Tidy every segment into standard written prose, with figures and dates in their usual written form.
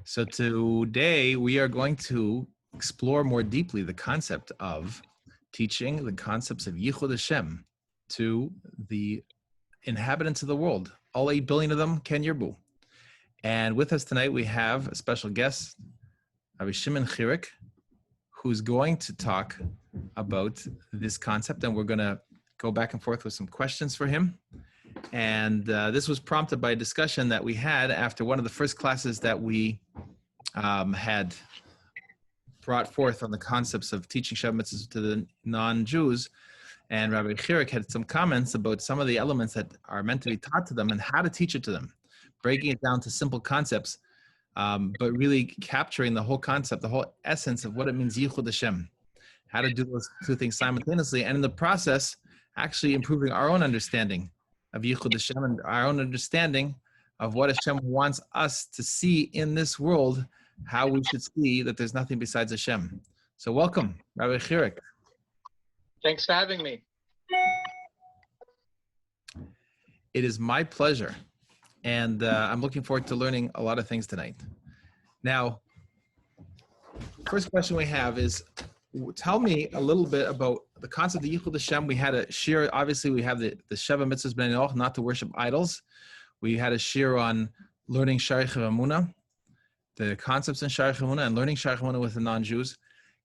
So today we are going to explore more deeply the concept of teaching the concepts of Yichud Hashem to the inhabitants of the world, all 8 billion of them, Ken Yerbu. And with us tonight we have a special guest, Rabbi Shimon Chirik, who's going to talk about this concept, and we're going to go back and forth with some questions for him. And this was prompted by a discussion that we had after one of the first classes that we had brought forth on the concepts of teaching Sheva Mitzvos to the non-Jews. And Rabbi Chirik had some comments about some of the elements that are meant to be taught to them and how to teach it to them, breaking it down to simple concepts, but really capturing the whole concept, the whole essence of what it means, Yichud Hashem, how to do those two things simultaneously, and in the process, actually improving our own understanding of Yichud Hashem and our own understanding of what Hashem wants us to see in this world, how we should see that there's nothing besides Hashem. So welcome, Rabbi Chirik. Thanks for having me. It is my pleasure. And I'm looking forward to learning a lot of things tonight. Now, first question we have is, tell me a little bit about the concept of Yichud Hashem. We had a shir, obviously we have the Sheva Mitzvos Bnai Noach, not to worship idols. We had a shir on learning Sharei Emunah, the concepts in Sharei Emunah, and learning Sharei Emunah with the non-Jews.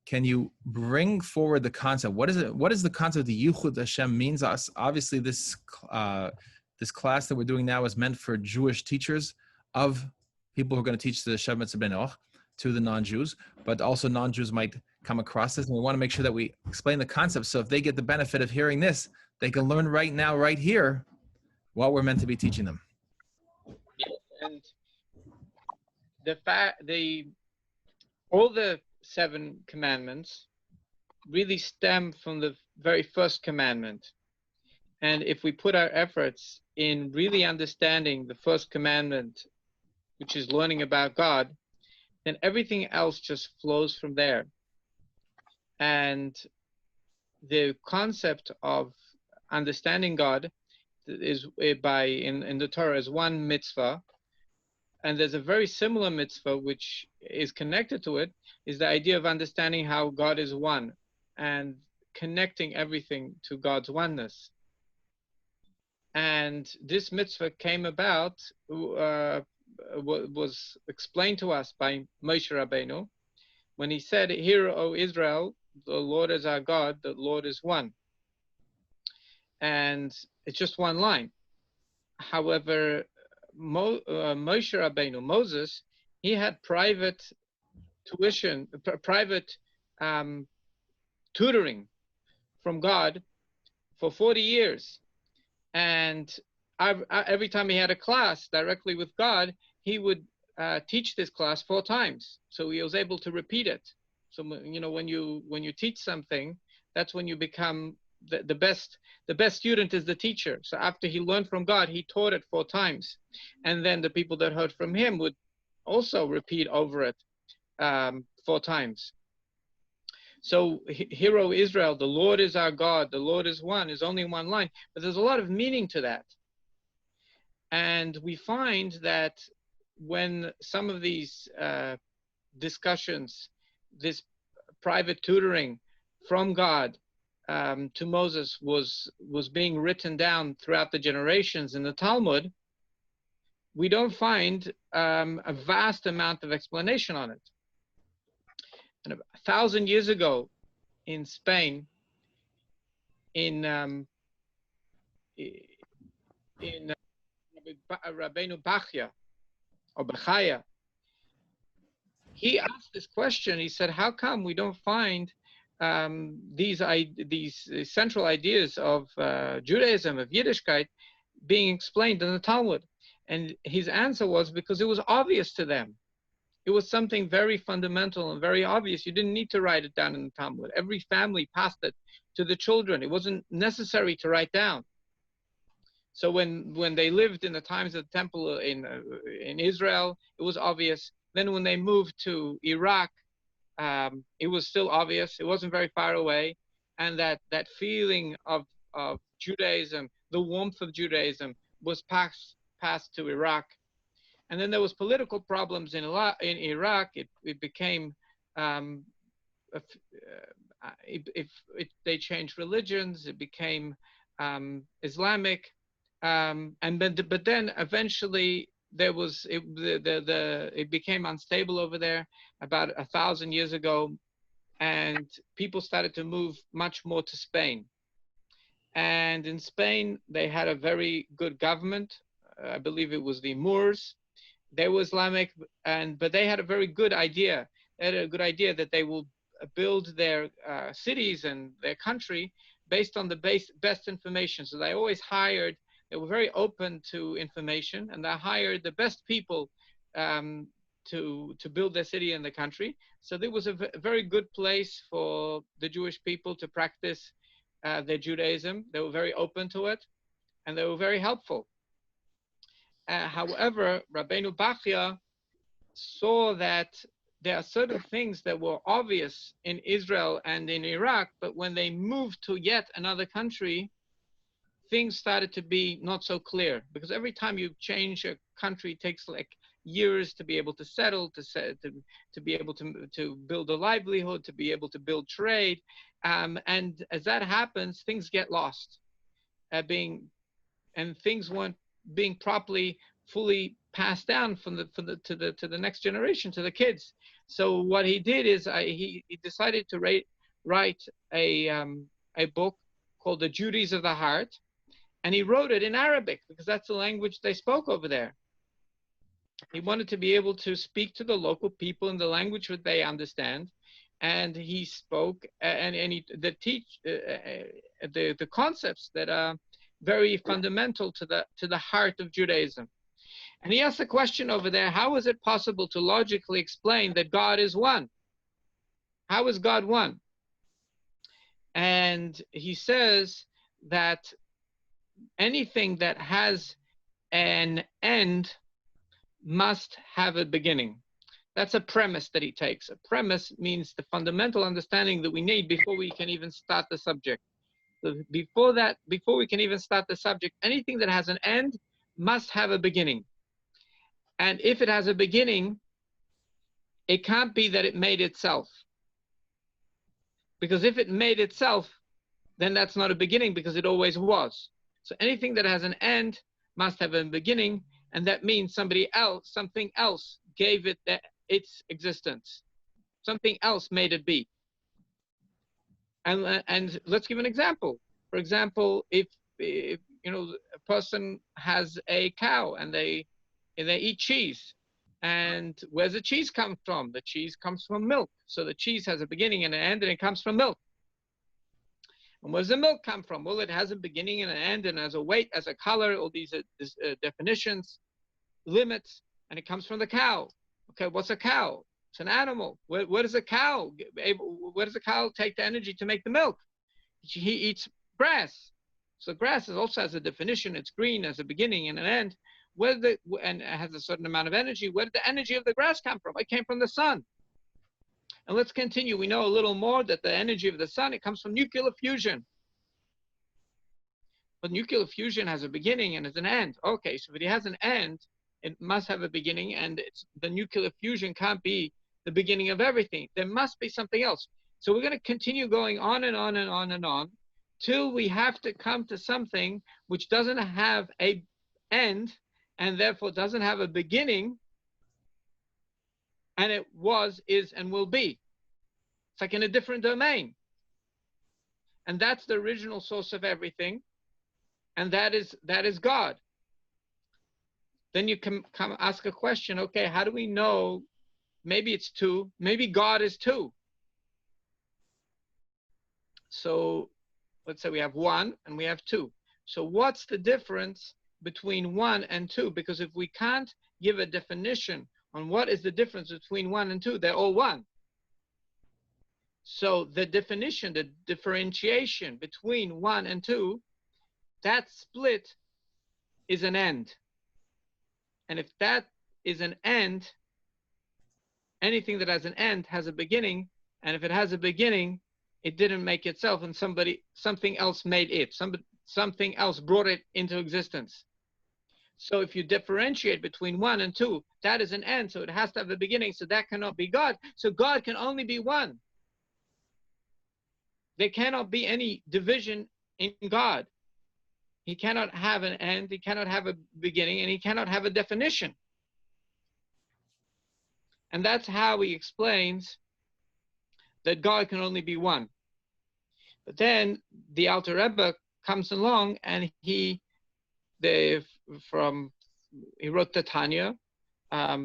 Can you bring forward the concept? What is it? What is the concept of Yichud Hashem means us? Obviously, this class that we're doing now is meant for Jewish teachers of people who are going to teach the Sheva Mitzvos Bnai Noach to the non-Jews, but also non-Jews might come across this, and we want to make sure that we explain the concept, so if they get the benefit of hearing this, they can learn right now, right here, what we're meant to be teaching them. And all the 7 commandments really stem from the very first commandment. And if we put our efforts in really understanding the first commandment, which is learning about God, then everything else just flows from there. And the concept of understanding God is in the Torah is one mitzvah, and there's a very similar mitzvah which is connected to it, is the idea of understanding how God is one and connecting everything to God's oneness. And this mitzvah came about, was explained to us by Moshiach Rabbeinu when he said, "Hear, O Israel, the Lord is our God, the Lord is one." And it's just one line. However, Moshe Rabbeinu, Moses, he had private tuition, private tutoring from God for 40 years. And every time he had a class directly with God, he would teach this class 4 times. So he was able to repeat it. So, you know, when you teach something, that's when you become the best student is the teacher. So after he learned from God, he taught it 4 times. And then the people that heard from him would also repeat over it 4 times. So, hear, O Israel, the Lord is our God, the Lord is one, is only one line. But there's a lot of meaning to that. And we find that when some of these discussions, this private tutoring from God to Moses was being written down throughout the generations in the Talmud, we don't find a vast amount of explanation on it. And 1,000 years ago in Spain, in Rabbeinu Bachya, or Bachaya, he asked this question. He said, how come we don't find these central ideas of Judaism, of Yiddishkeit, being explained in the Talmud? And his answer was because it was obvious to them. It was something very fundamental and very obvious. You didn't need to write it down in the Talmud. Every family passed it to the children. It wasn't necessary to write down. So when they lived in the times of the temple in Israel, it was obvious. Then when they moved to Iraq, it was still obvious. It wasn't very far away. And that feeling of Judaism, the warmth of Judaism, was passed to Iraq. And then there was political problems in Iraq. It became, if they changed religions, it became Islamic, but then eventually there was it became unstable over there about 1,000 years ago, and people started to move much more to Spain. And in Spain, they had a very good government. I believe it was the Moors. They were Islamic, but they had a very good idea. They had a good idea that they will build their cities and their country based on the best information. So they always hired, they were very open to information, and they hired the best people to build their city and the country. So there was a very good place for the Jewish people to practice their Judaism. They were very open to it, and they were very helpful. However, Rabbeinu Bachya saw that there are certain things that were obvious in Israel and in Iraq, but when they moved to yet another country, things started to be not so clear. Because every time you change a country, it takes like years to be able to settle, to be able to build a livelihood, to be able to build trade, and as that happens, things get lost, and things weren't being properly, fully passed down to the next generation, to the kids. So what he did is he decided to write a book called The Duties of the Heart, and he wrote it in Arabic because that's the language they spoke over there. He wanted to be able to speak to the local people in the language that they understand, and he spoke the concepts that are very fundamental to the heart of Judaism. And he asked a question over there: how is it possible to logically explain that God is one? How is God one? And he says that anything that has an end must have a beginning. That's a premise that he takes. A premise means the fundamental understanding that we need before we can even start the subject. So before we can even start the subject, anything that has an end must have a beginning. And if it has a beginning, it can't be that it made itself. Because if it made itself, then that's not a beginning, because it always was. So anything that has an end must have a beginning, and that means something else gave it its existence. Something else made it be. And let's give an example. For example, if a person has a cow and they eat cheese, and where's the cheese come from? The cheese comes from milk. So the cheese has a beginning and an end, and it comes from milk. And where's the milk come from? Well, it has a beginning and an end, and as a weight, as a color, all these definitions, limits, and it comes from the cow. Okay, what's a cow? It's an animal. Where does a cow take the energy to make the milk? He eats grass. So grass also has a definition. It's green, has a beginning and an end. And it has a certain amount of energy. Where did the energy of the grass come from? It came from the sun. And let's continue. We know a little more that the energy of the sun, it comes from nuclear fusion. But nuclear fusion has a beginning and has an end. Okay, so if it has an end, it must have a beginning, and the nuclear fusion can't be the beginning of everything. There must be something else. So we're going to continue going on and on and on and on till we have to come to something which doesn't have an end, and therefore doesn't have a beginning, and it was, is, and will be. It's like in a different domain. And that's the original source of everything, and that is God. Then you can come ask a question, okay, how do we know? Maybe it's two, maybe God is two. So let's say we have one and we have two. So what's the difference between one and two? Because if we can't give a definition on what is the difference between one and two, they're all one. So the definition, the differentiation between one and two, that split is an end. And if that is an end, anything that has an end has a beginning. And if it has a beginning, it didn't make itself, and something else made it. Something else brought it into existence. So if you differentiate between 1 and 2, that is an end, so it has to have a beginning, so that cannot be God. So God can only be 1. There cannot be any division in God. He cannot have an end, he cannot have a beginning, and he cannot have a definition. And that's how he explains that God can only be 1. But then the Alter Rebbe comes along and he wrote the Tanya a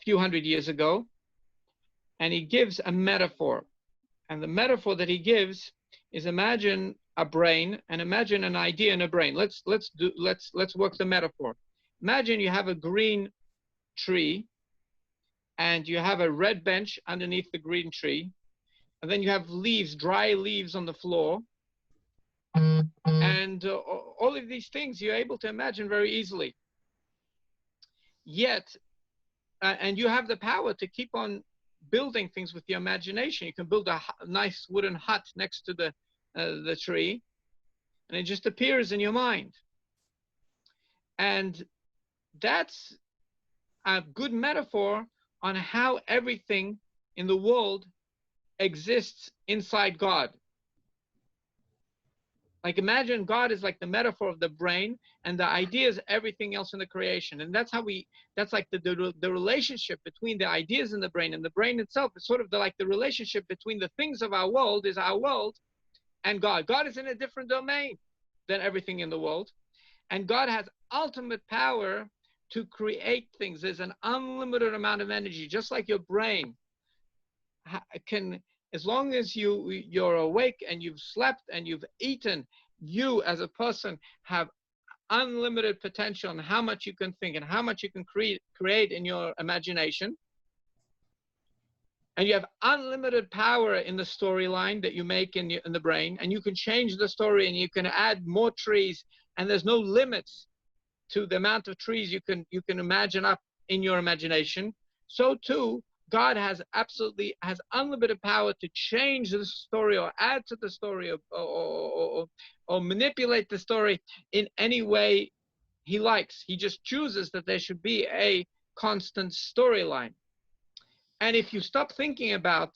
few hundred years ago, and he gives a metaphor. And the metaphor that he gives is, imagine a brain and imagine an idea in a brain. Let's work the metaphor. Imagine you have a green tree and you have a red bench underneath the green tree, and then you have leaves, dry leaves on the floor, and all of these things you're able to imagine very easily. Yet, and you have the power to keep on building things with your imagination. You can build a nice wooden hut next to the tree, and it just appears in your mind. And that's a good metaphor on how everything in the world exists inside God. Like, imagine God is like the metaphor of the brain, and the idea is everything else in the creation. And that's like the relationship between the ideas in the brain and the brain itself. It's sort of like the relationship between the things of our world is our world and God. God is in a different domain than everything in the world. And God has ultimate power to create things. There's an unlimited amount of energy, just like your brain can, as long as you're awake and you've slept and you've eaten, you as a person have unlimited potential on how much you can think and how much you can create in your imagination. And you have unlimited power in the storyline that you make in the brain, and you can change the story and you can add more trees, and there's no limits to the amount of trees you can imagine up in your imagination. So too, God has unlimited power to change the story or add to the story or manipulate the story in any way he likes. He just chooses that there should be a constant storyline. And if you stop thinking about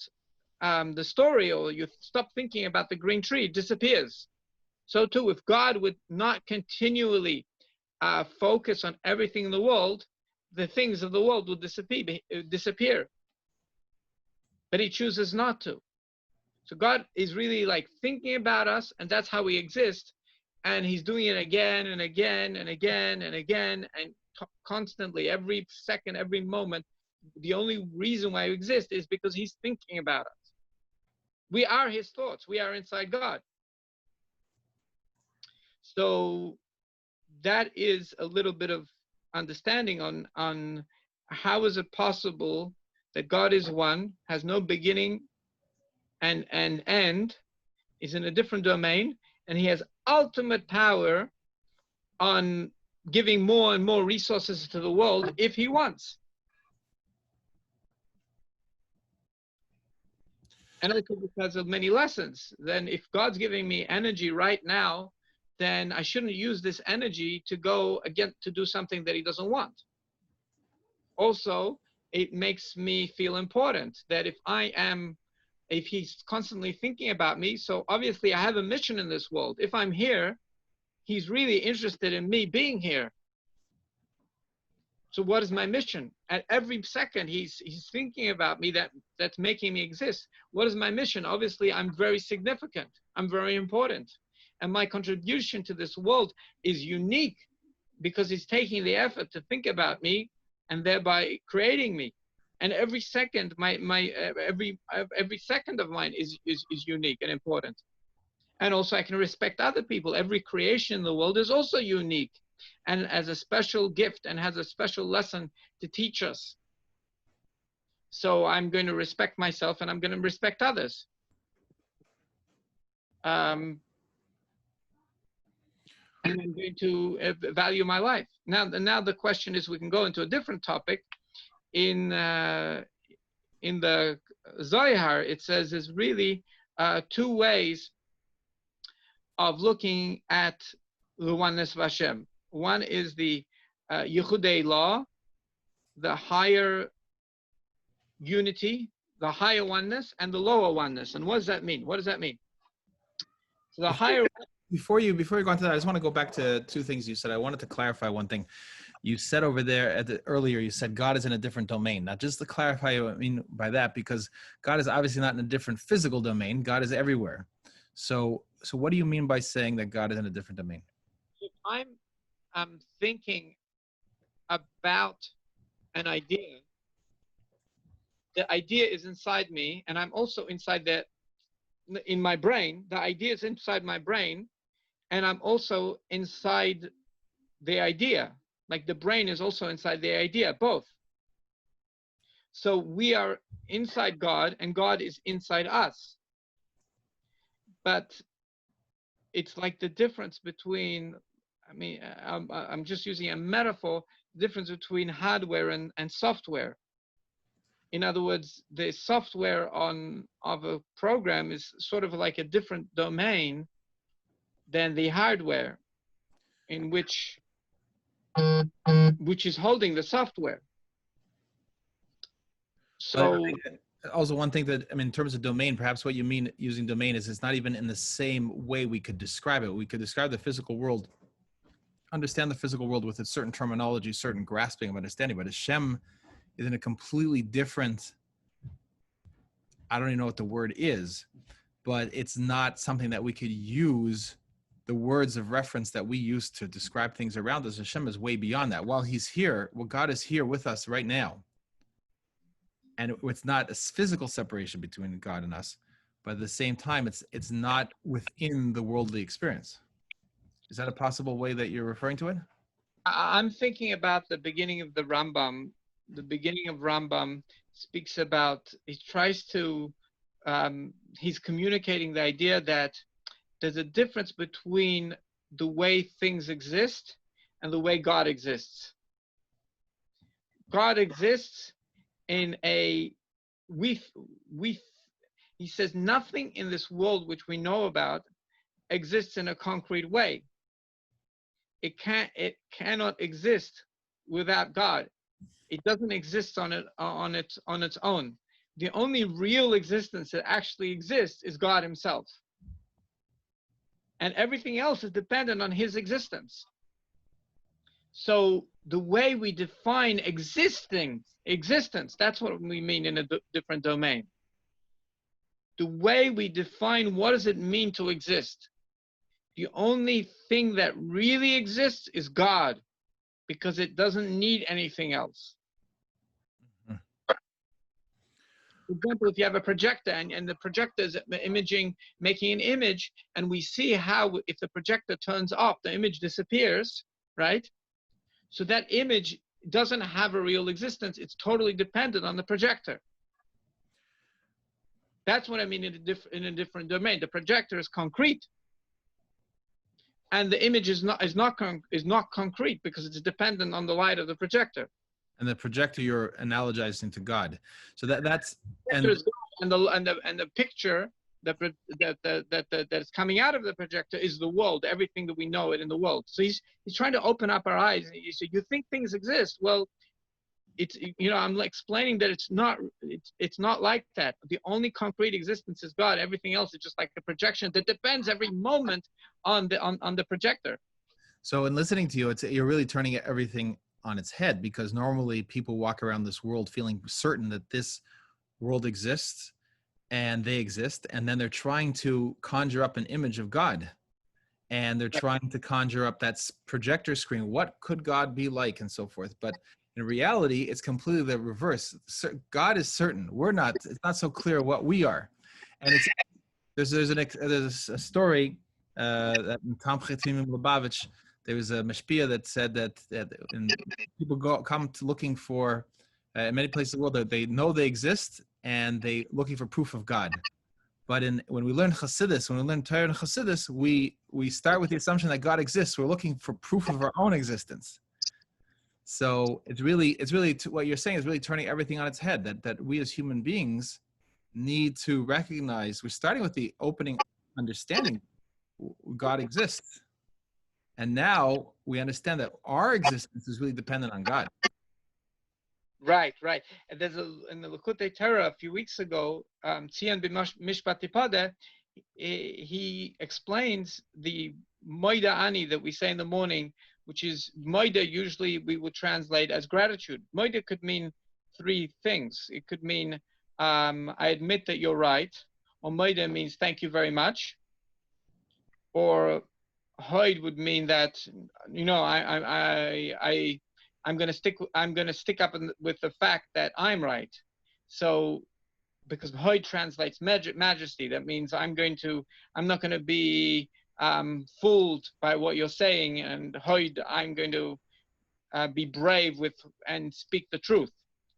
the story, or you stop thinking about the green tree, it disappears. So too, if God would not continually focus on everything in the world, the things of the world would disappear. But he chooses not to. So God is really like thinking about us, and that's how we exist. And he's doing it again and again and again and again, and constantly, every second, every moment. The only reason why we exist is because he's thinking about us. We are his thoughts. We are inside God. So that is a little bit of understanding on how is it possible that God is one, has no beginning and end, is in a different domain, and he has ultimate power on giving more and more resources to the world if he wants. And also because of many lessons. Then if God's giving me energy right now, then I shouldn't use this energy to go again to do something that he doesn't want. Also, it makes me feel important that if he's constantly thinking about me, so obviously I have a mission in this world. If I'm here, he's really interested in me being here. So what is my mission? At every second, he's thinking about me, that's making me exist. What is my mission? Obviously, I'm very significant. I'm very important. And my contribution to this world is unique because he's taking the effort to think about me and thereby creating me. And every second, every second of mine is unique and important. And also I can respect other people. Every creation in the world is also unique and as a special gift and has a special lesson to teach us. So I'm going to respect myself and I'm going to respect others. And I'm going to value my life. Now the question is, we can go into a different topic. In the Zohar, it says there's really two ways of looking at the oneness of Hashem. One is the Yichudei law, the higher unity, the higher oneness, and the lower oneness. And what does that mean? What does that mean? So the higher. Before you go into that, I just want to go back to two things you said. I wanted to clarify one thing. You said over there earlier, you said God is in a different domain. Now, just to clarify what I mean by that, because God is obviously not in a different physical domain. God is everywhere. So what do you mean by saying that God is in a different domain? If I'm thinking about an idea, the idea is inside me, and I'm also inside in my brain. The idea is inside my brain, and I'm also inside the idea. Like the brain is also inside the idea, both. So we are inside God, and God is inside us. But it's like the difference between, I'm just using a metaphor, the difference between hardware and software. In other words, the software of a program is sort of like a different domain than the hardware, in which is holding the software. So also one thing that, in terms of domain, perhaps what you mean using domain is it's not even in the same way we could describe it. We could describe the physical world, understand the physical world with a certain terminology, certain grasping of understanding, but Hashem is in a completely different, I don't even know what the word is, but it's not something that we could use the words of reference that we use to describe things around us. Hashem is way beyond that. While he's here, God is here with us right now. And it's not a physical separation between God and us, but at the same time, it's not within the worldly experience. Is that a possible way that you're referring to it? I'm thinking about the beginning of the Rambam. The beginning of Rambam speaks about, he tries to, he's communicating the idea that there's a difference between the way things exist and the way God exists. God exists in he says nothing in this world which we know about exists in a concrete way. It cannot exist without God. It doesn't exist on its own. The only real existence that actually exists is God himself. And everything else is dependent on his existence. So the way we define existence, that's what we mean in a different domain. The way we define what does it mean to exist. The only thing that really exists is God, because it doesn't need anything else. For example, if you have a projector and the projector is making an image, and we see how if the projector turns off, the image disappears, right? So that image doesn't have a real existence. It's totally dependent on the projector. That's what I mean in a different domain. The projector is concrete, and the image is not concrete because it's dependent on the light of the projector. And the projector you're analogizing to God. So that's and the picture that is coming out of the projector is the world, everything that we know it in the world. So he's trying to open up our eyes. He said, you think things exist? Well, it's, I'm explaining that it's not like that. The only concrete existence is God. Everything else is just like a projection that depends every moment on the projector. So in listening to you, you're really turning everything on its head, because normally people walk around this world feeling certain that this world exists and they exist, and then they're trying to conjure up an image of God, and they're trying to conjure up that projector screen. What could God be like, and so forth. But in reality, it's completely the reverse. God is certain. We're not. It's not so clear what we are. And there's a story that in Lubavitcher, there was a mashpia that said that people come to looking for, in many places in the world, they know they exist and they looking for proof of God. But when we learn Chassidus, when we learn Torah and Chassidus, we start with the assumption that God exists. We're looking for proof of our own existence. So it's really what you're saying is really turning everything on its head. That we as human beings need to recognize. We're starting with the opening understanding God exists. And now we understand that our existence is really dependent on God. Right. And there's in the Likutei Torah a few weeks ago, Tzion B'Mishpat Tipada, he explains the Moida Ani that we say in the morning, which is Moida. Usually we would translate as gratitude. Moida could mean three things. It could mean I admit that you're right, or Moida means thank you very much, or Hoid would mean that I'm going to stick up with the fact that I'm right. So because Hoid translates majesty, that means I'm not going to be fooled by what you're saying, and Hoid, I'm going to be brave and speak the truth.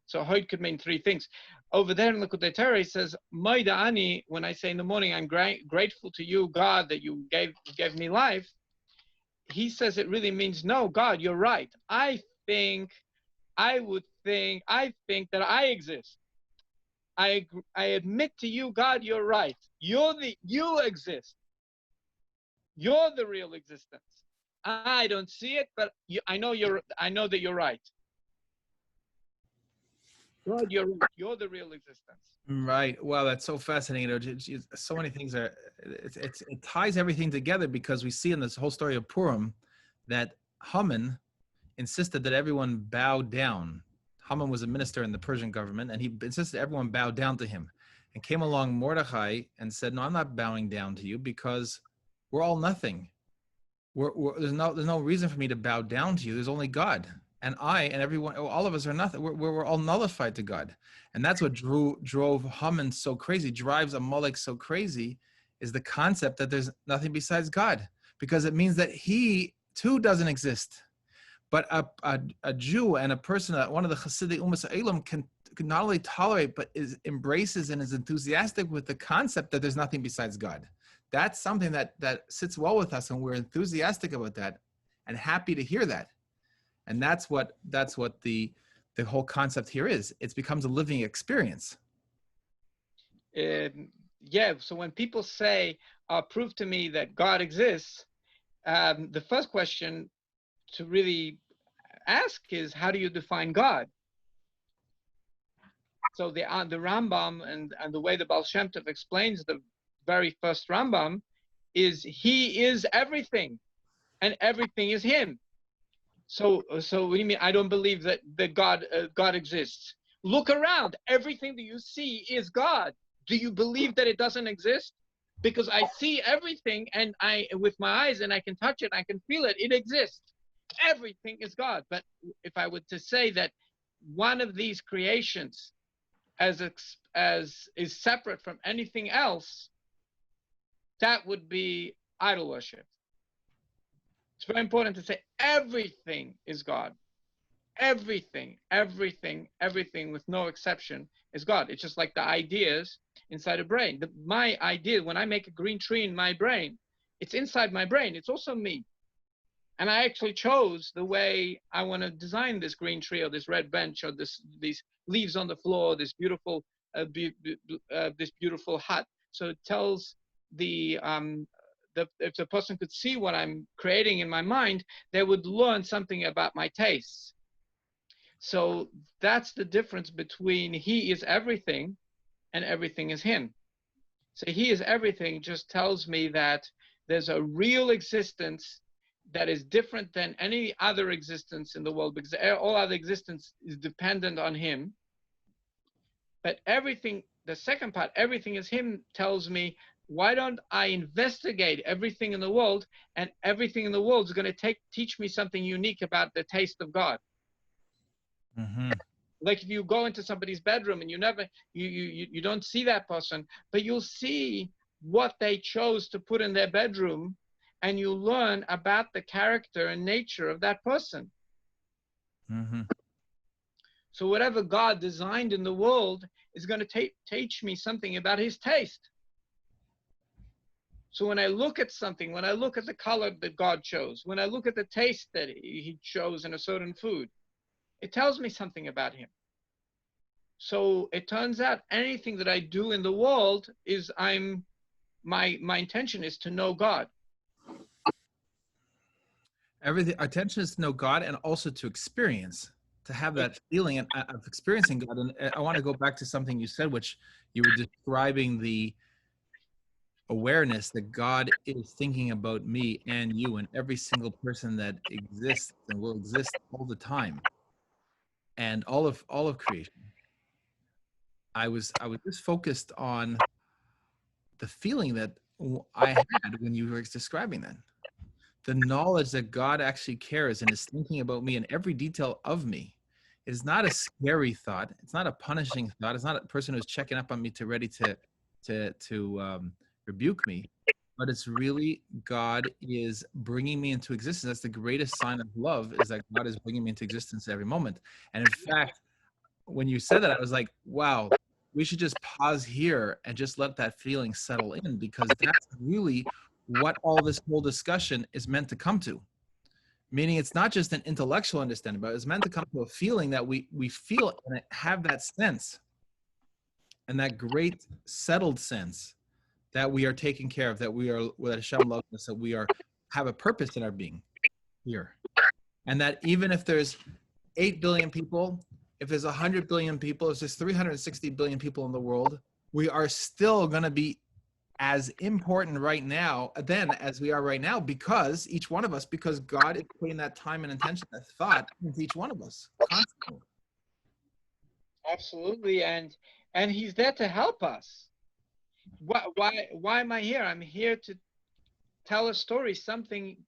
So Hoid could mean three things. Over there in Likutei Torah, it says, Moida Ani, when I say in the morning, I'm grateful to you, God, that you gave me life. He says it really means, no, God, you're right. I think that I exist. I admit to you, God, you're right. You exist. You're the real existence. I don't see it, but I know that you're right. God, you're the real existence. Right. Wow, that's so fascinating. So many things it ties everything together, because we see in this whole story of Purim that Haman insisted that everyone bow down. Haman was a minister in the Persian government, and he insisted everyone bow down to him. And came along Mordechai and said, "No, I'm not bowing down to you, because we're all nothing. There's no reason for me to bow down to you. There's only God, and I and everyone, all of us are nothing. We're all nullified to God." And that's what drove Haman so crazy, drives Amalek so crazy, is the concept that there's nothing besides God, because it means that he too doesn't exist. But a Jew and a person, one of the Hasidic Umas Elam, can not only tolerate, but embraces and is enthusiastic with the concept that there's nothing besides God. That's something that sits well with us, and we're enthusiastic about that and happy to hear that. And that's what the whole concept here is. It becomes a living experience. Yeah. So when people say, "Prove to me that God exists," the first question to really ask is, how do you define God? So the Rambam and the way the Baal Shem Tov explains the very first Rambam is, he is everything, and everything is him. So what do you mean? I don't believe that God exists. Look around. Everything that you see is God. Do you believe that it doesn't exist? Because I see everything, and with my eyes, and I can touch it, I can feel it. It exists. Everything is God. But if I were to say that one of these creations as is separate from anything else, that would be idol worship. It's very important to say everything is God. Everything with no exception is God. It's just like the ideas inside a brain. My idea, when I make a green tree in my brain, it's inside my brain. It's also me. And I actually chose the way I want to design this green tree, or this red bench, or these leaves on the floor, this beautiful hut. So it tells if the person could see what I'm creating in my mind, they would learn something about my tastes. So that's the difference between he is everything and everything is him. So he is everything just tells me that there's a real existence that is different than any other existence in the world, because all other existence is dependent on him. But everything, the second part, everything is him, tells me, why don't I investigate everything in the world, and everything in the world is going to teach me something unique about the taste of God. Mm-hmm. Like if you go into somebody's bedroom and you don't see that person, but you'll see what they chose to put in their bedroom, and you learn about the character and nature of that person. Mm-hmm. So whatever God designed in the world is going to teach me something about his taste. So when I look at something, when I look at the color that God chose, when I look at the taste that he chose in a certain food, it tells me something about him. So it turns out anything that I do in the world is my intention is to know God. Everything, our attention is to know God and also to experience, to have that feeling of experiencing God. And I want to go back to something you said, which you were describing the awareness that God is thinking about me and you and every single person that exists and will exist all the time, and all of creation. I was just focused on the feeling that I had when you were describing that. The knowledge that God actually cares and is thinking about me in every detail of me. It is not a scary thought. It's not a punishing thought. It's not a person who's checking up on me ready to rebuke me. But it's really God is bringing me into existence. That's the greatest sign of love, is that God is bringing me into existence every moment. And in fact, when you said that, I was like, wow, we should just pause here and just let that feeling settle in, because that's really what all this whole discussion is meant to come to. Meaning it's not just an intellectual understanding, but it's meant to come to a feeling that we feel and have that sense, and that great settled sense that we are taken care of, that we are, that Hashem loves us, that we have a purpose in our being here. And that even if there's 8 billion people, if there's 100 billion people, if there's 360 billion people in the world, we are still going to be as important right now then as we are right now, because each one of us, because God is putting that time and intention, that thought into each one of us constantly. Absolutely, and He's there to help us. Why am I here? I'm here to tell a story,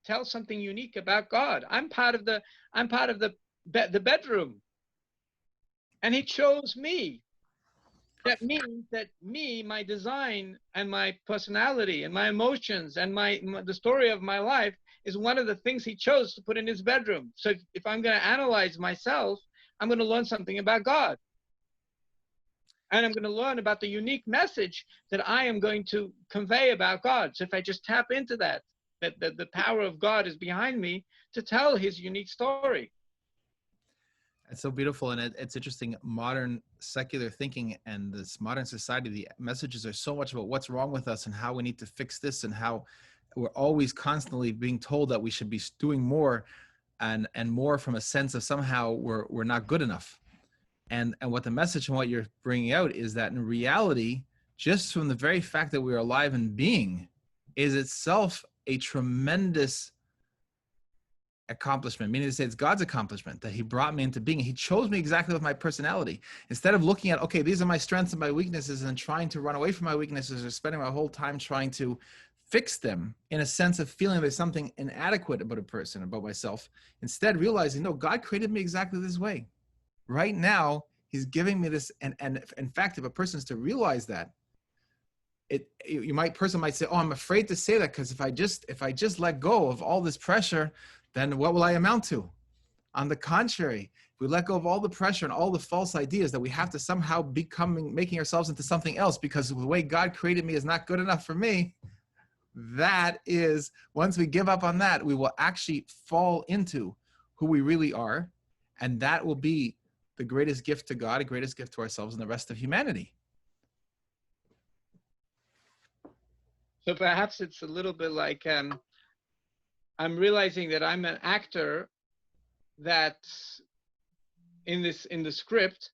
tell something unique about God. I'm part of the bedroom, and He chose me. That means that my design and my personality and my emotions and the story of my life is one of the things He chose to put in His bedroom. So if I'm going to analyze myself, I'm going to learn something about God. And I'm going to learn about the unique message that I am going to convey about God. So if I just tap into that the power of God is behind me to tell His unique story. It's so beautiful. And it's interesting, modern secular thinking and this modern society, the messages are so much about what's wrong with us and how we need to fix this, and how we're always constantly being told that we should be doing more and more from a sense of somehow we're not good enough. And what the message and what you're bringing out is that in reality, just from the very fact that we're alive and being is itself a tremendous accomplishment, meaning to say it's God's accomplishment that He brought me into being. He chose me exactly with my personality. Instead of looking at, okay, these are my strengths and my weaknesses, and trying to run away from my weaknesses or spending my whole time trying to fix them in a sense of feeling there's something inadequate about a person, about myself. Instead, realizing, no, God created me exactly this way. Right now, He's giving me this. And in fact, if a person is to realize that, person might say, oh, I'm afraid to say that, because if I just let go of all this pressure, then what will I amount to? On the contrary, if we let go of all the pressure and all the false ideas that we have to somehow making ourselves into something else because the way God created me is not good enough for me, that is, once we give up on that, we will actually fall into who we really are. And that will be the greatest gift to God, the greatest gift to ourselves and the rest of humanity. So perhaps it's a little bit like I'm realizing that I'm an actor that's in the script,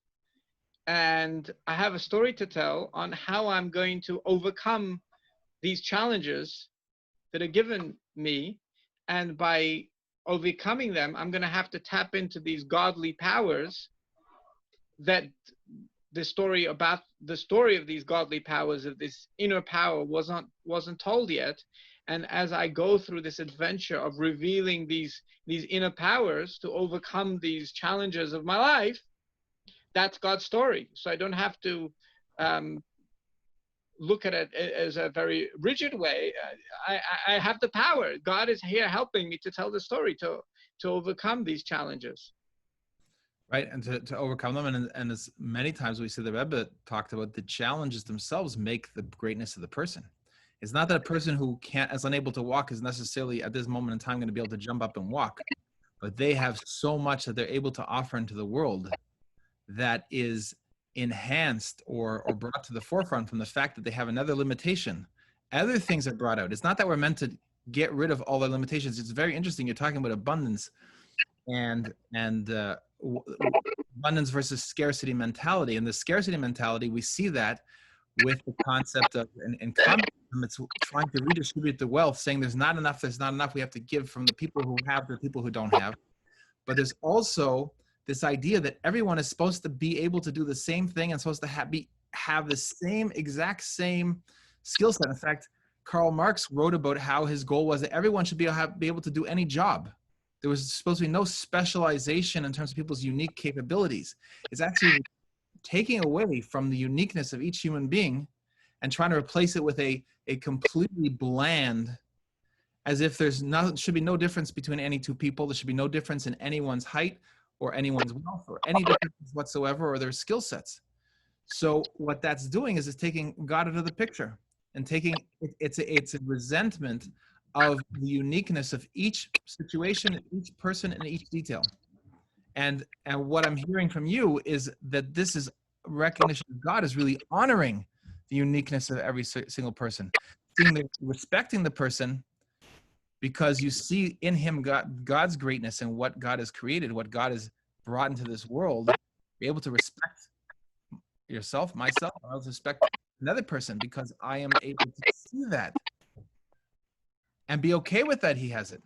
and I have a story to tell on how I'm going to overcome these challenges that are given me. And by overcoming them, I'm going to have to tap into these godly powers that the story of these godly powers, of this inner power, wasn't told yet. And as I go through this adventure of revealing these inner powers to overcome these challenges of my life, that's God's story. So I don't have to look at it as a very rigid way. I have the power. God is here helping me to tell the story, to overcome these challenges. Right, and to overcome them. And as many times we see the Rebbe talked about, the challenges themselves make the greatness of the person. It's not that a person who is unable to walk is necessarily at this moment in time going to be able to jump up and walk, but they have so much that they're able to offer into the world that is enhanced or brought to the forefront from the fact that they have another limitation. Other things are brought out. It's not that we're meant to get rid of all their limitations. It's very interesting. You're talking about abundance and abundance versus scarcity mentality. And the scarcity mentality, we see that with the concept of, and communism, it's trying to redistribute the wealth, saying there's not enough, we have to give from the people who have to the people who don't have. But there's also this idea that everyone is supposed to be able to do the same thing and supposed to have the exact same skill set. In fact, Karl Marx wrote about how his goal was that everyone should be able to do any job. There was supposed to be no specialization in terms of people's unique capabilities. It's actually taking away from the uniqueness of each human being and trying to replace it with a completely bland, as if should be no difference between any two people. There should be no difference in anyone's height or anyone's wealth or any difference whatsoever or their skill sets. So what that's doing is it's taking God out of the picture and it's a resentment of the uniqueness of each situation, each person, and each detail. And what I'm hearing from you is that this is recognition of God is really honoring the uniqueness of every single person, respecting the person, because you see in him God's greatness and what God has created, what God has brought into this world. Be able to respect yourself, myself, and also respect another person because I am able to see that and be okay with that he has it.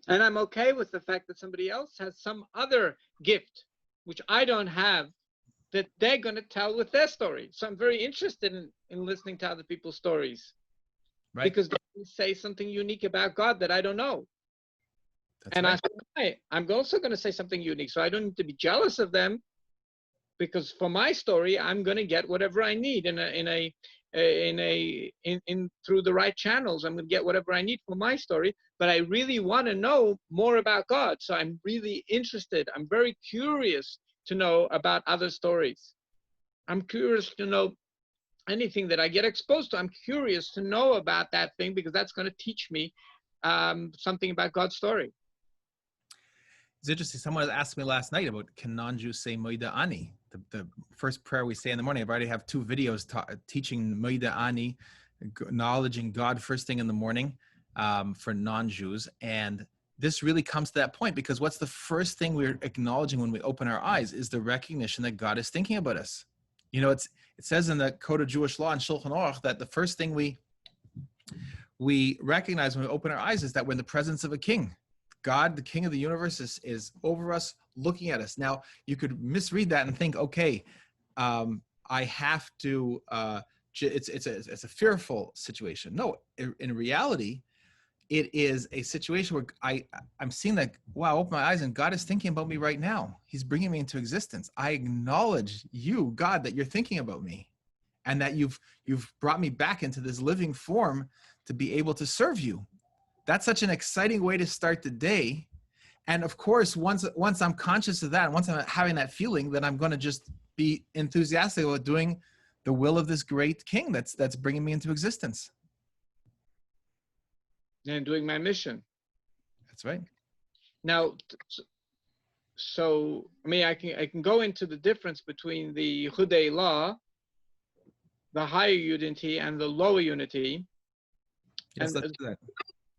And I'm okay with the fact that somebody else has some other gift, which I don't have, that they're going to tell with their story. So I'm very interested in listening to other people's stories. Right. Because they say something unique about God that I don't know. That's and right. I'm also going to say something unique. So I don't need to be jealous of them, because for my story, I'm going to get whatever I need through the right channels. I'm going to get whatever I need for my story, but I really want to know more about God. So I'm really interested. I'm very curious to know about other stories. I'm curious to know anything that I get exposed to. I'm curious to know about that thing, because that's going to teach me something about God's story. It's interesting. Someone asked me last night about, can non-Jews say Moida Ani? The first prayer we say in the morning. I've already have 2 videos teaching Moida Ani, acknowledging God first thing in the morning for non-Jews. And this really comes to that point, because what's the first thing we're acknowledging when we open our eyes is the recognition that God is thinking about us. You know, it says in the Code of Jewish Law in Shulchan Aruch that the first thing we recognize when we open our eyes is that we're in the presence of a king. God, the king of the universe, is over us, looking at us. Now, you could misread that and think, okay, I have to, it's a fearful situation. No, in reality, it is a situation where I'm seeing that, wow, open my eyes and God is thinking about me right now. He's bringing me into existence. I acknowledge you, God, that you're thinking about me and that you've brought me back into this living form to be able to serve you. That's such an exciting way to start the day. And of course, once I'm conscious of that, once I'm having that feeling, then I'm going to just be enthusiastic about doing the will of this great king that's bringing me into existence. And doing my mission. That's right. Now, so I mean, I can go into the difference between the Yichud law, the higher unity, and the lower unity. Yes, let's do that.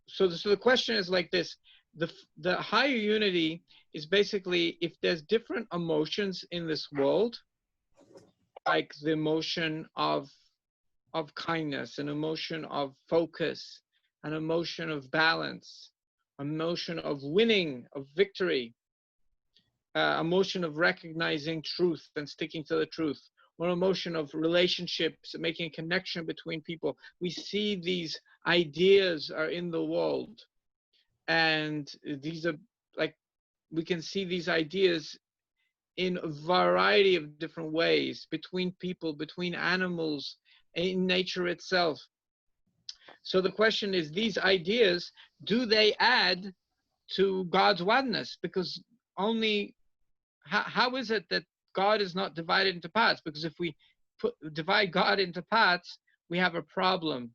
So the question is like this: the higher unity is basically if there's different emotions in this world, like the emotion of kindness, an emotion of focus, an emotion of balance, emotion of winning, of victory, emotion of recognizing truth and sticking to the truth, or emotion of relationships, making a connection between people. We see these ideas are in the world, and these are like, we can see these ideas in a variety of different ways, between people, between animals, in nature itself. So the question is, these ideas, do they add to God's oneness? Because only, how is it that God is not divided into parts? Because if we divide God into parts, we have a problem.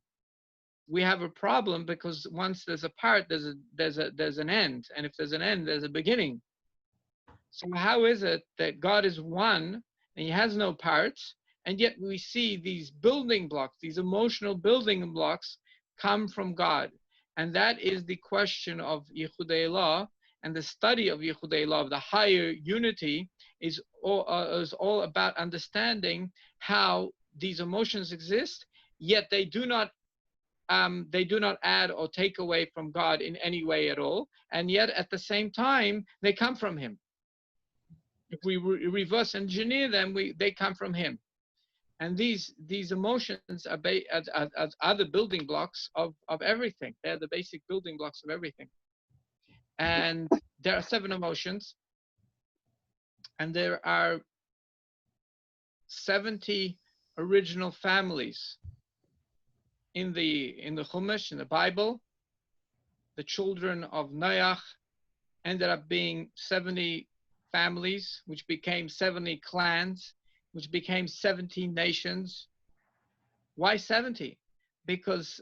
We have a problem because once there's a part, there's an end, and if there's an end, there's a beginning. So how is it that God is one and he has no parts, and yet we see these building blocks, these emotional building blocks come from God. And that is the question of Yichud Elah, and the study of Yichud Elah, of the higher unity, is all about understanding how these emotions exist, yet they do not add or take away from God in any way at all, and yet at the same time they come from Him. If we reverse engineer them, they come from Him. And these emotions are the building blocks of everything. They're the basic building blocks of everything. And there are 7 emotions, and there are 70 original families in the Chumash, in the Bible. The children of Noach ended up being 70 families, which became 70 clans, which became 17 nations. Why 70? Because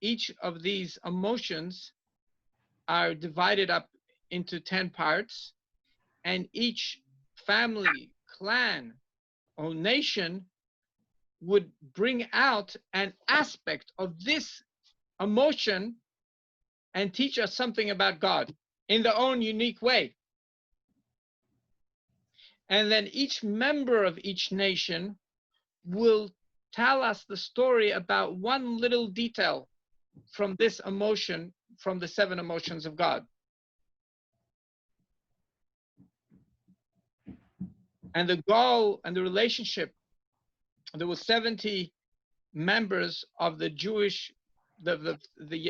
each of these emotions are divided up into 10 parts, and each family, clan, or nation would bring out an aspect of this emotion and teach us something about God in their own unique way. And then each member of each nation will tell us the story about one little detail from this emotion, from the 7 emotions of God. And the goal and the relationship, there were 70 members of the Jewish,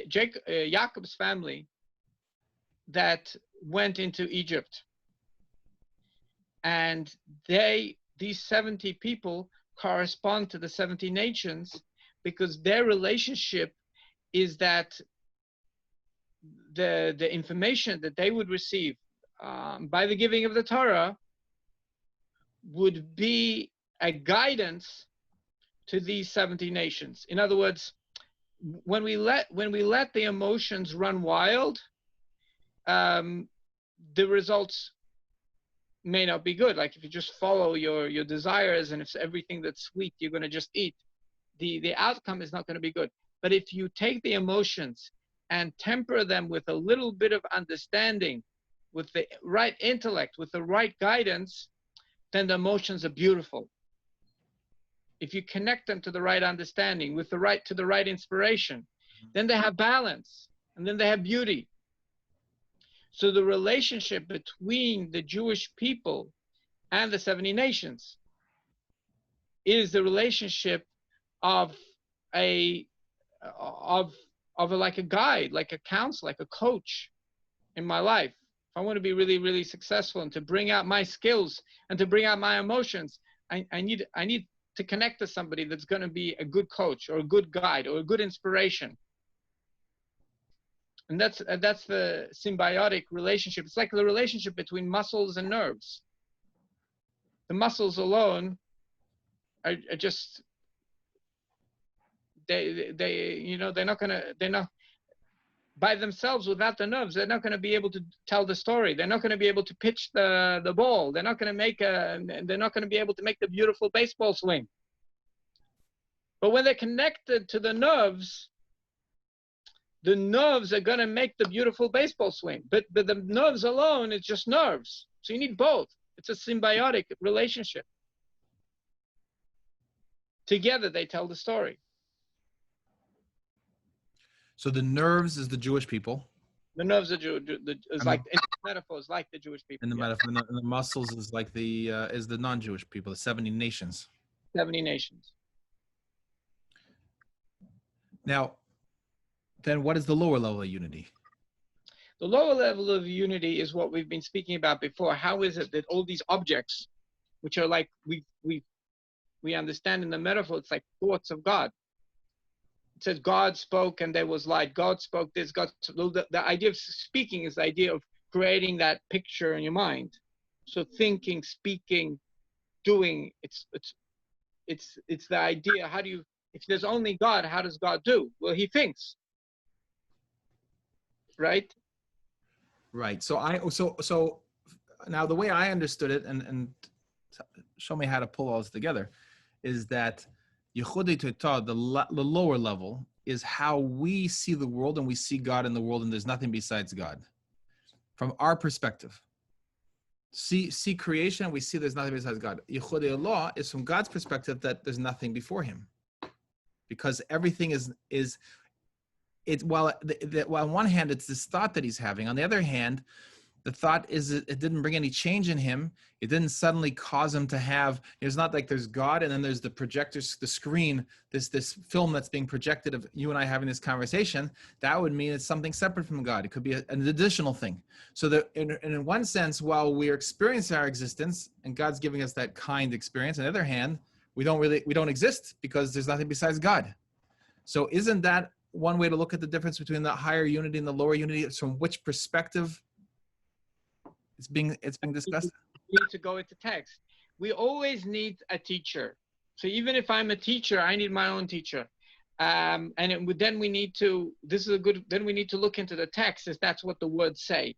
Jacob's family that went into Egypt. And these 70 people correspond to the 70 nations, because their relationship is that the information that they would receive by the giving of the Torah would be a guidance to these 70 nations. In other words, when we let the emotions run wild, the results may not be good. Like if you just follow your desires, and if everything that's sweet you're going to just eat, the outcome is not going to be good. But if you take the emotions and temper them with a little bit of understanding, with the right intellect, with the right guidance, then the emotions are beautiful. If you connect them to the right understanding, with the right inspiration, then they have balance, and then they have beauty. So the relationship between the Jewish people and the 70 nations is the relationship of like a guide, like a counselor, like a coach in my life. If I want to be really, really successful and to bring out my skills and to bring out my emotions, I need to connect to somebody that's going to be a good coach or a good guide or a good inspiration. And that's the symbiotic relationship. It's like the relationship between muscles and nerves. The muscles alone are just they're not by themselves, without the nerves, they're not going to be able to tell the story. They're not going to be able to pitch the ball. They're not going to be able to make the beautiful baseball swing. But when they're connected to the nerves are going to make the beautiful baseball swing. But the nerves alone is just nerves. So you need both. It's a symbiotic relationship. Together they tell the story. So the nerves is the Jewish people. The nerves are like the metaphor is like the Jewish people. And the metaphor, and the muscles is like the non-Jewish people, the 70 nations. 70 nations. Now, then what is the lower level of unity? The lower level of unity is what we've been speaking about before. How is it that all these objects, which are like we understand in the metaphor, it's like thoughts of God. It says God spoke and there was light. God spoke this. The idea of speaking is the idea of creating that picture in your mind. So thinking, speaking, doing. It's the idea. How do you? If there's only God, how does God do? Well, He thinks. Right. Right. So now the way I understood it, and show me how to pull all this together, is that Yichud Torah, the lower level, is how we see the world, and we see God in the world, and there's nothing besides God. From our perspective. See creation, we see there's nothing besides God. Yichud Eloah is from God's perspective that there's nothing before him. Because everything is while on one hand it's this thought that he's having, on the other hand, the thought is it didn't bring any change in him. It didn't suddenly cause him to have, it's not like there's God and then there's the projector, the screen, this film that's being projected of you and I having this conversation. That would mean it's something separate from God. It could be an additional thing. So that in one sense, while we're experiencing our existence and God's giving us that kind experience, on the other hand, we don't exist because there's nothing besides God. So isn't that one way to look at the difference between the higher unity and the lower unity? It's from which perspective it's being discussed? We need to go into text. We always need a teacher. So even if I'm a teacher, I need my own teacher. Then we need to look into the text, as that's what the words say.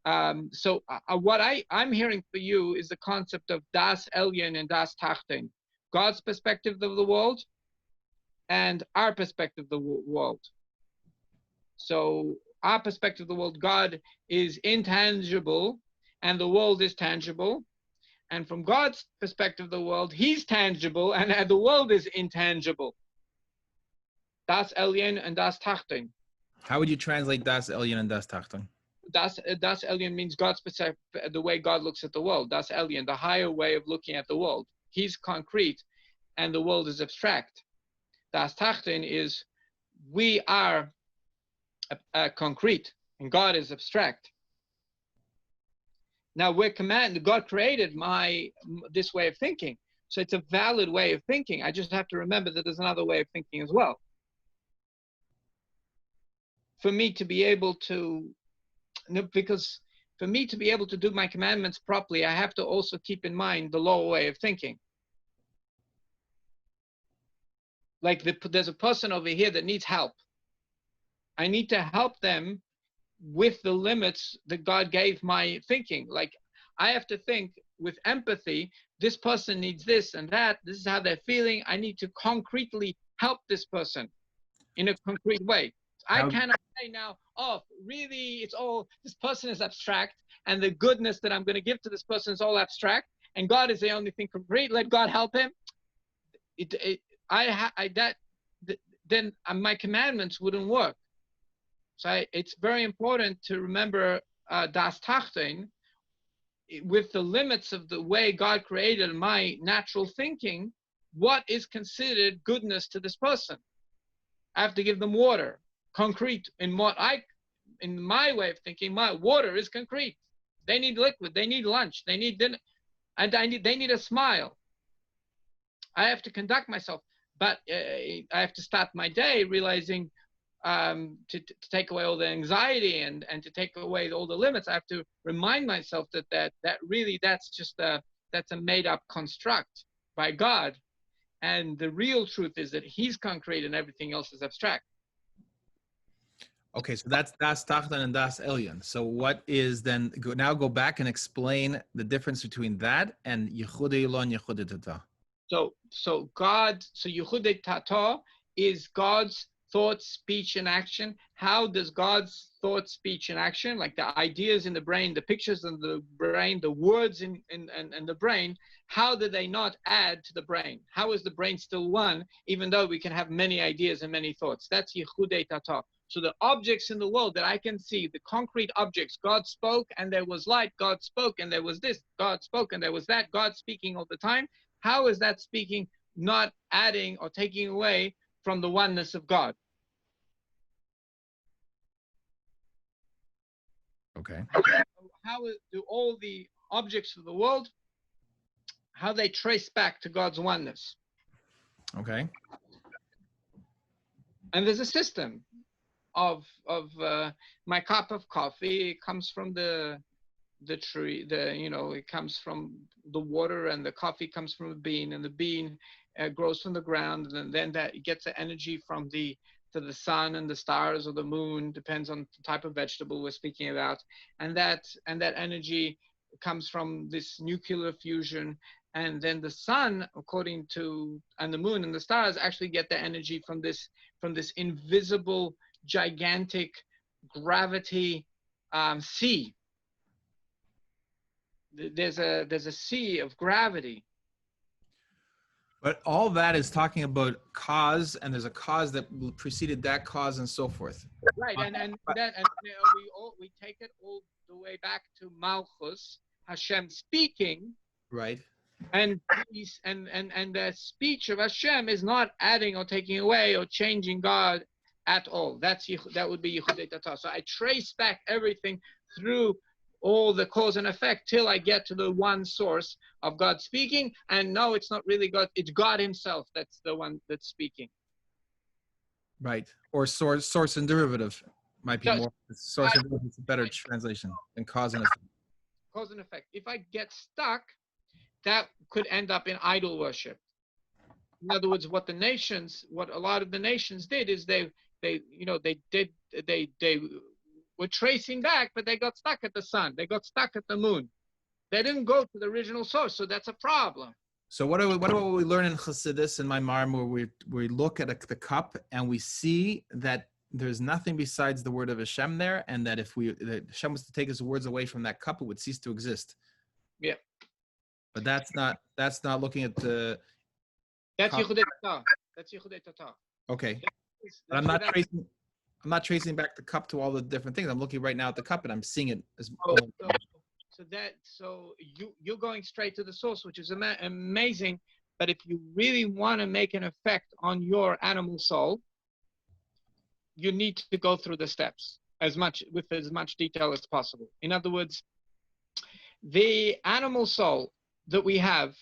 What I'm hearing for you is the concept of das Elyon and das Tachten, God's perspective of the world and our perspective of the world. So our perspective of the world, God is intangible and the world is tangible. And from God's perspective of the world, he's tangible and the world is intangible. Das Elyon and das Tachten. How would you translate das Elyon and das Tachten? Das Elyon means God's perspective, the way God looks at the world. Das Elyon, the higher way of looking at the world. He's concrete and the world is abstract. Das Tachten is we are concrete and God is abstract. Now we're commanded, God created this way of thinking. So it's a valid way of thinking. I just have to remember that there's another way of thinking as well. For me to be able to, because for me to be able to do my commandments properly, I have to also keep in mind the lower way of thinking. Like there's a person over here that needs help. I need to help them with the limits that God gave my thinking. Like I have to think with empathy, this person needs this and that, this is how they're feeling. I need to concretely help this person in a concrete way. I cannot say now, oh, really, this person is abstract and the goodness that I'm going to give to this person is all abstract and God is the only thing concrete. Let God help him. Then my commandments wouldn't work. So it's very important to remember das Tachten with the limits of the way God created my natural thinking. What is considered goodness to this person? I have to give them water, concrete. In my way of thinking, my water is concrete. They need liquid. They need lunch. They need dinner, and they need a smile. I have to conduct myself, but I have to start my day realizing. To take away all the anxiety and to take away all the limits, I have to remind myself that really that's a made-up construct by God, and the real truth is that he's concrete and everything else is abstract. Okay, so that's das Tachten and das Elyon. So what is then? Go back and explain the difference between that and Yichud Eloah and Yichud Tata. So Yichud Tata is God's thought, speech, and action. How does God's thought, speech, and action, like the ideas in the brain, the pictures in the brain, the words in the brain, how do they not add to the brain? How is the brain still one, even though we can have many ideas and many thoughts? That's Yichud Tata. So the objects in the world that I can see, the concrete objects, God spoke and there was light, God spoke and there was this, God spoke and there was that, God speaking all the time. How is that speaking not adding or taking away from the oneness of God? Okay. How do all the objects of the world, how they trace back to God's oneness? Okay. And there's a system of my cup of coffee. It comes from the tree. It comes from the water, and the coffee comes from a bean, and the bean grows from the ground, and then that gets the energy from the sun and the stars or the moon, depends on the type of vegetable we're speaking about, and that energy comes from this nuclear fusion, and then the sun, and the moon and the stars actually get their energy from this invisible, gigantic gravity sea. There's a sea of gravity. But all that is talking about cause, and there's a cause that preceded that cause, and so forth. Right, and we take it all the way back to Malchus, Hashem speaking. Right. And the speech of Hashem is not adding or taking away or changing God at all. That would be Yichud detours. So I trace back everything through all the cause and effect till I get to the one source of God speaking. And no, it's not really God, it's God himself that's the one that's speaking. Right. Or source and derivative might be more. Source and derivative is a better translation than cause and effect. Cause and effect. If I get stuck, that could end up in idol worship. In other words, what a lot of the nations did is they were tracing back, but they got stuck at the sun. They got stuck at the moon. They didn't go to the original source, so that's a problem. So what about what we learn in Chassidus and Maimarim, where we look at the cup and we see that there's nothing besides the word of Hashem there, and that if Hashem was to take his words away from that cup, it would cease to exist. Yeah. But that's not looking at the. That's Yichud detours. That's Yichud detours. Okay. But I'm not tracing back the cup to all the different things. I'm looking right now at the cup and I'm seeing it as. So you're going straight to the source, which is amazing. But if you really want to make an effect on your animal soul, you need to go through the steps with as much detail as possible. In other words, the animal soul that we have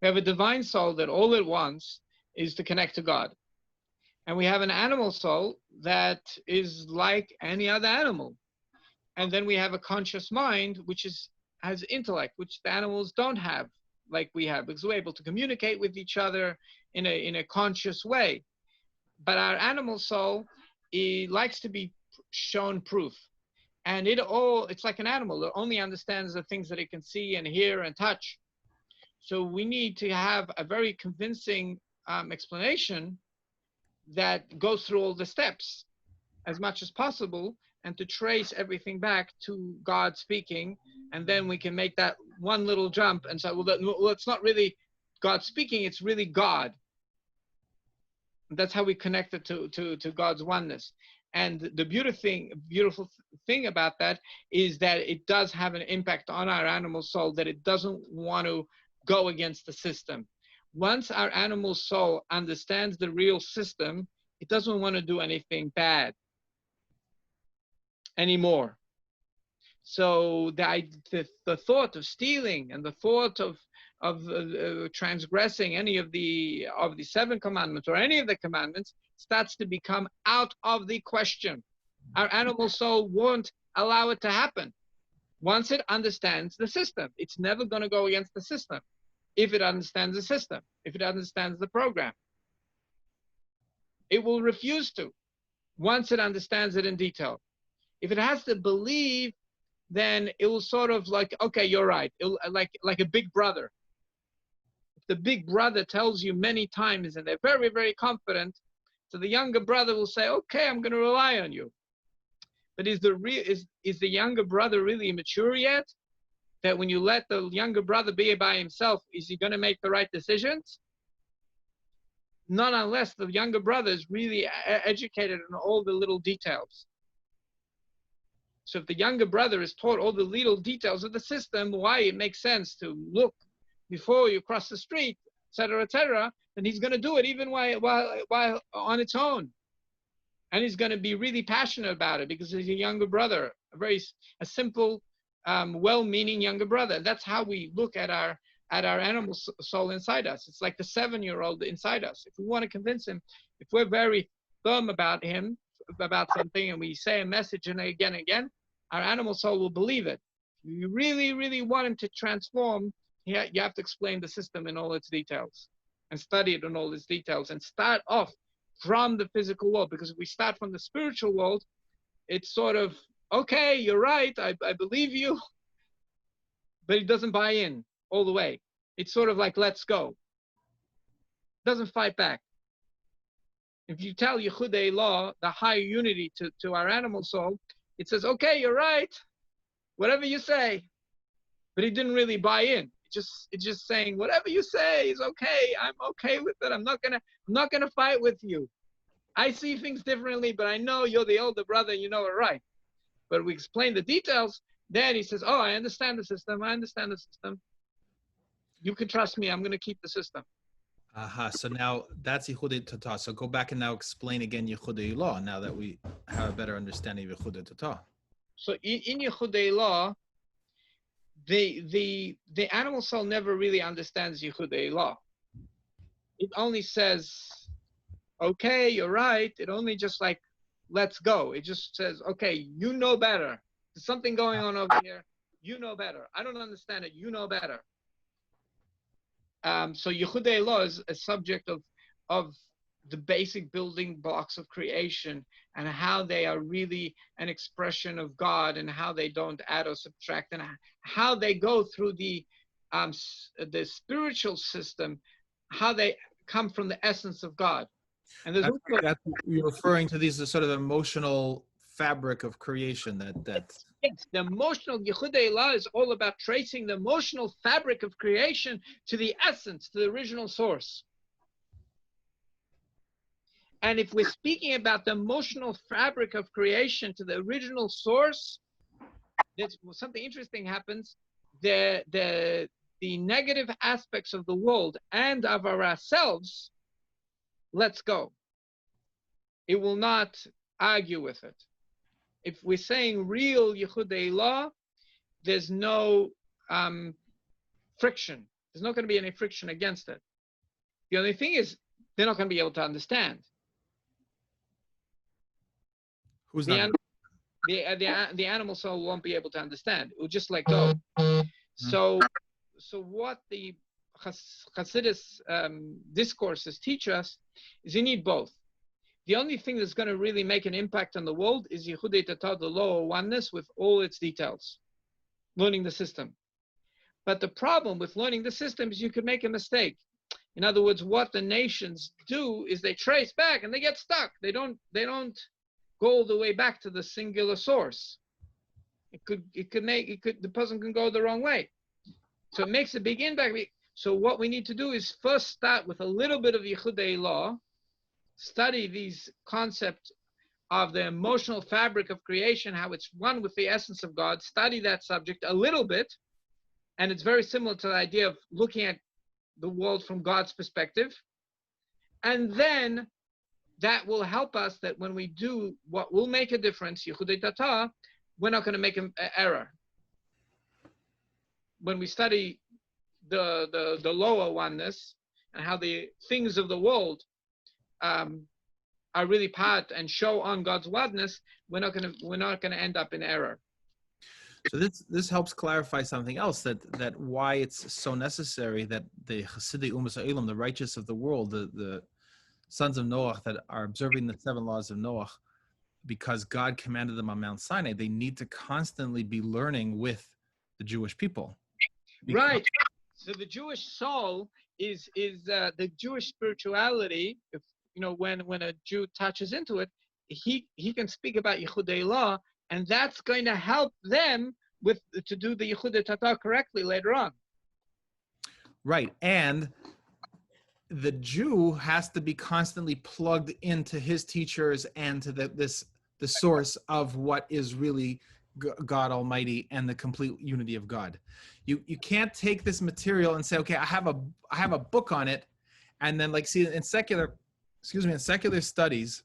a divine soul that all it wants is to connect to God. And we have an animal soul that is like any other animal. And then we have a conscious mind, which has intellect, which the animals don't have like we have, because we're able to communicate with each other in a conscious way. But our animal soul, it likes to be shown proof. And it's like an animal. It only understands the things that it can see and hear and touch. So we need to have a very convincing explanation that goes through all the steps as much as possible, and to trace everything back to God speaking. And then we can make that one little jump and say, well, it's not really God speaking, it's really God. And that's how we connect it to God's oneness. And the beautiful thing about that is that it does have an impact on our animal soul, that it doesn't want to go against the system. Once our animal soul understands the real system, it doesn't want to do anything bad anymore. So the thought of stealing and the thought of transgressing any of the 7 commandments or any of the commandments starts to become out of the question. Our animal soul won't allow it to happen. Once it understands the system, it's never going to go against the system. If it understands the system, if it understands the program, it will refuse to, once it understands it in detail. If it has to believe, then it will sort of like, okay, you're right. It'll, like a big brother. If the big brother tells you many times and they're very, very confident, so the younger brother will say, okay, I'm going to rely on you. But is the younger brother really mature yet? That when you let the younger brother be by himself, is he going to make the right decisions? Not unless the younger brother is really educated on all the little details. So if the younger brother is taught all the little details of the system, why it makes sense to look before you cross the street, etc., then he's going to do it even while on its own. And he's going to be really passionate about it because he's a younger brother, a simple, well-meaning younger brother. That's how we look at our animal soul inside us. It's like the 7-year-old inside us. If we want to convince him, if we're very firm about something, and we say a message and again, our animal soul will believe it. If you really, really want him to transform, you have to explain the system in all its details and study it in all its details and start off from the physical world. Because if we start from the spiritual world, it's sort of, okay, you're right, I believe you. but he doesn't buy in all the way. It's sort of like, let's go. Doesn't fight back. If you tell Yichud Elah, the higher unity to our animal soul, it says, okay, you're right, whatever you say. But he didn't really buy in. It's just saying, whatever you say is okay. I'm okay with it. I'm not gonna fight with you. I see things differently, but I know you're the older brother, you know it right. But we explain the details, then he says, oh, I understand the system. I understand the system. You can trust me. I'm going to keep the system. So now that's Yichud Tata. So go back and now explain again Yichud Elah, now that we have a better understanding of Yichud Tata. So in Yichud Elah, the animal soul never really understands Yichud Elah. It only says, okay, you're right. It only just like, let's go. It just says, okay, you know better. There's something going on over here. You know better. I don't understand it. You know better. So Yichud Elah is a subject of the basic building blocks of creation and how they are really an expression of God and how they don't add or subtract and how they go through the spiritual system, how they come from the essence of God. And there's that's you're referring to these sort of emotional fabric of creation that yes, the emotional Yichud Elah is all about tracing the emotional fabric of creation to the essence, to the original source. And if we're speaking about the emotional fabric of creation to the original source, something interesting happens. The negative aspects of the world and of ourselves, let's go. It will not argue with it. If we're saying real Yichud Elah, there's no friction. There's not going to be any friction against it. The only thing is, they're not going to be able to understand. Who's not? The animal soul won't be able to understand. It will just let go. So what the Hasidus discourses teach us is you need both. The only thing that's going to really make an impact on the world is Yichud Tata, the law of oneness with all its details, learning the system. But the problem with learning the system is you could make a mistake. In other words, what the nations do is they trace back and they get stuck. They don't go all the way back to the singular source. The person can go the wrong way. So it makes a big impact. So what we need to do is first start with a little bit of Yichud Elah, study these concepts of the emotional fabric of creation, how it's one with the essence of God, study that subject a little bit, and it's very similar to the idea of looking at the world from God's perspective. And then that will help us that when we do what will make a difference, Yichud Tata, we're not going to make an error. When we study the lower oneness and how the things of the world are really part and show on God's oneness, we're not going to end up in error. So this helps clarify something else, that why it's so necessary that the Chasidei Umas Ha'olam, the righteous of the world, the sons of Noach that are observing the 7 laws of Noach, because God commanded them on Mount Sinai, they need to constantly be learning with the Jewish people. Right. So the Jewish soul is the Jewish spirituality. If when a Jew touches into it, he can speak about Yichud Elah, and that's going to help them to do the Yichud Tata correctly later on. Right, and the Jew has to be constantly plugged into his teachers and to the source of what is really God Almighty and the complete unity of God. You can't take this material and say, okay, I have a book on it, and then in secular studies,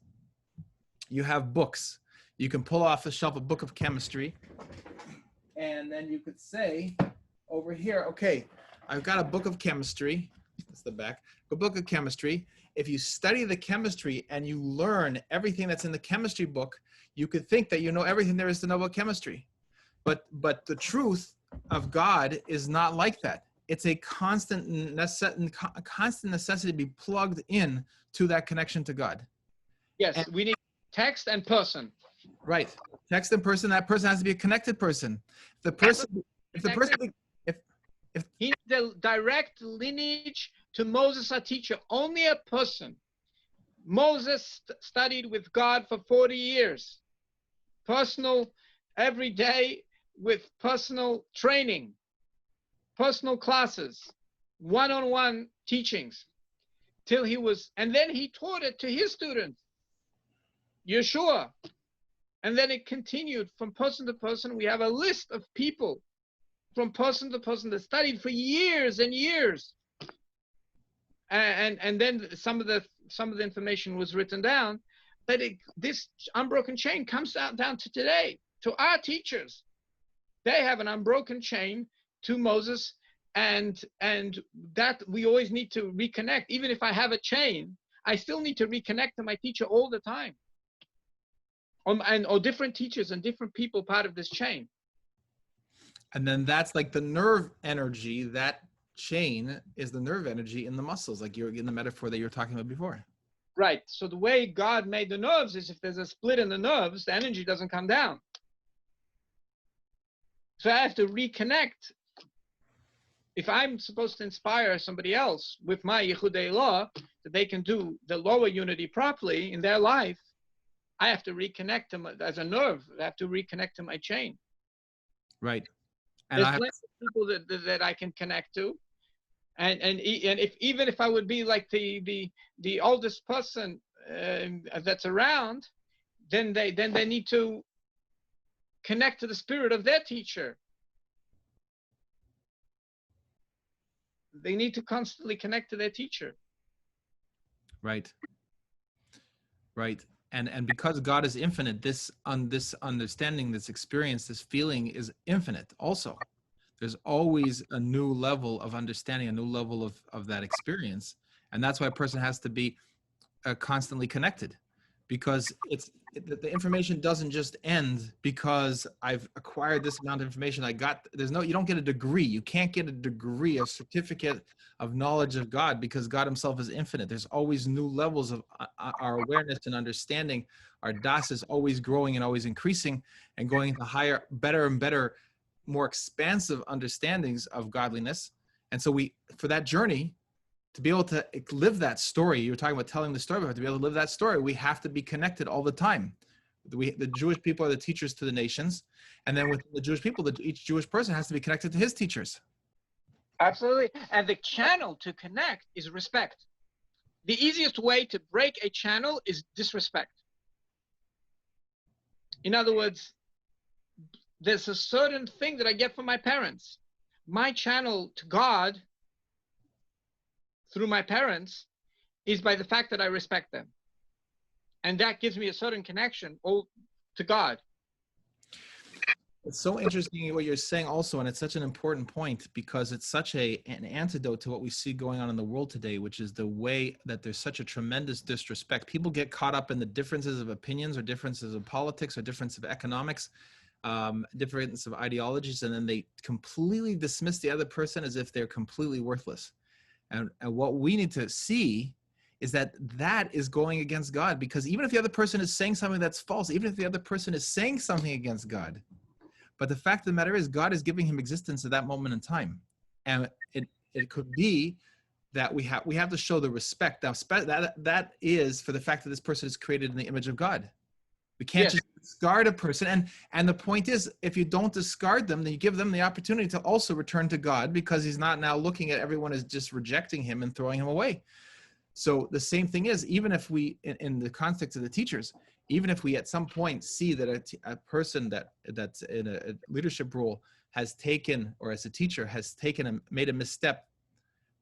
you have books. You can pull off the shelf a book of chemistry, and then you could say over here, okay, I've got a book of chemistry. That's the back. A book of chemistry. If you study the chemistry and you learn everything that's in the chemistry book, you could think that you know everything there is to know about chemistry. But the truth of God is not like that. It's a constant necessity to be plugged in to that connection to God. Yes, we need text and person. Right. Text and person. That person has to be a connected person. If He needs a direct lineage to Moses, our teacher. Only a person. Moses studied with God for 40 years. Personal, every day, with personal training, personal classes, one-on-one teachings, till he was, and then he taught it to his students, Yeshua. And then it continued from person to person. We have a list of people from person to person that studied for years and years. And then some of the information was written down. But this unbroken chain comes down to today, to our teachers. They have an unbroken chain to Moses, and that we always need to reconnect. Even if I have a chain, I still need to reconnect to my teacher all the time. Or different teachers and different people part of this chain. And then that's like the nerve energy. That chain is the nerve energy in the muscles, like you're in the metaphor that you were talking about before. Right. So the way God made the nerves is if there's a split in the nerves, the energy doesn't come down. So I have to reconnect. If I'm supposed to inspire somebody else with my Yichud law, that they can do the lower unity properly in their life, I have to reconnect them as a nerve. I have to reconnect to my chain. Right. And there's plenty of people that I can connect to. And even if I would be like the oldest person that's around, then they need to connect to the spirit of their teacher. They need to constantly connect to their teacher. Right. Right. And because God is infinite, this understanding, this experience, this feeling is infinite also. There's always a new level of understanding, a new level of that experience. And that's why a person has to be constantly connected, because the information doesn't just end because I've acquired this amount of information. You don't get a degree. You can't get a degree, a certificate of knowledge of God, because God himself is infinite. There's always new levels of our awareness and understanding. Our das is always growing and always increasing and going into higher, better and better, more expansive understandings of godliness. And so for that journey, to be able to live that story, you were talking about telling the story, but to be able to live that story, we have to be connected all the time. The Jewish people are the teachers to the nations. And then with the Jewish people, each Jewish person has to be connected to his teachers. Absolutely. And the channel to connect is respect. The easiest way to break a channel is disrespect. In other words, there's a certain thing that I get from my parents. My channel to God through my parents is by the fact that I respect them. And that gives me a certain connection to God. It's so interesting what you're saying also, and it's such an important point, because it's such an antidote to what we see going on in the world today, which is the way that there's such a tremendous disrespect. People get caught up in the differences of opinions or differences of politics or difference of economics, difference of ideologies, and then they completely dismiss the other person as if they're completely worthless. And what we need to see is that is going against God, because even if the other person is saying something that's false, even if the other person is saying something against God, but the fact of the matter is God is giving him existence at that moment in time. And it could be that we have to show the respect. Now, that is for the fact that this person is created in the image of God. We can't just discard a person. And the point is, if you don't discard them, then you give them the opportunity to also return to God, because he's not now looking at everyone as just rejecting him and throwing him away. So the same thing is, even if we, in the context of the teachers, even if we at some point see that a person that's in a leadership role has taken, or as a teacher has made a misstep,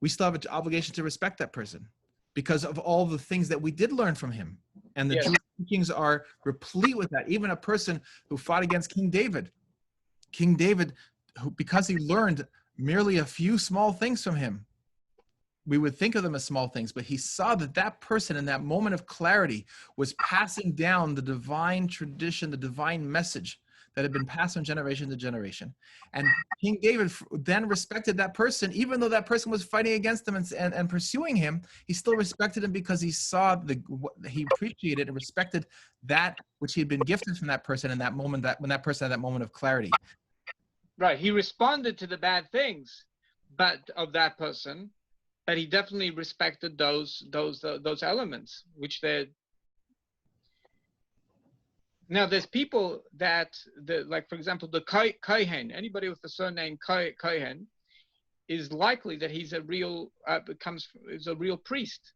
we still have an obligation to respect that person because of all the things that we did learn from him. And the Jewish teachings are replete with that. Even a person who fought against King David, who, because he learned merely a few small things from him, we would think of them as small things, but he saw that person in that moment of clarity was passing down the divine tradition, the divine message that had been passed from generation to generation. And King David then respected that person, even though that person was fighting against him and pursuing him. He still respected him because he saw he appreciated and respected that which he had been gifted from that person in that moment, when that person had that moment of clarity. Right. He responded to the bad things, but of that person, but he definitely respected those elements, which they're. Now, there's people that, like, for example, the Kohen, anybody with the surname Kohen, is likely that he's a real, is a real priest.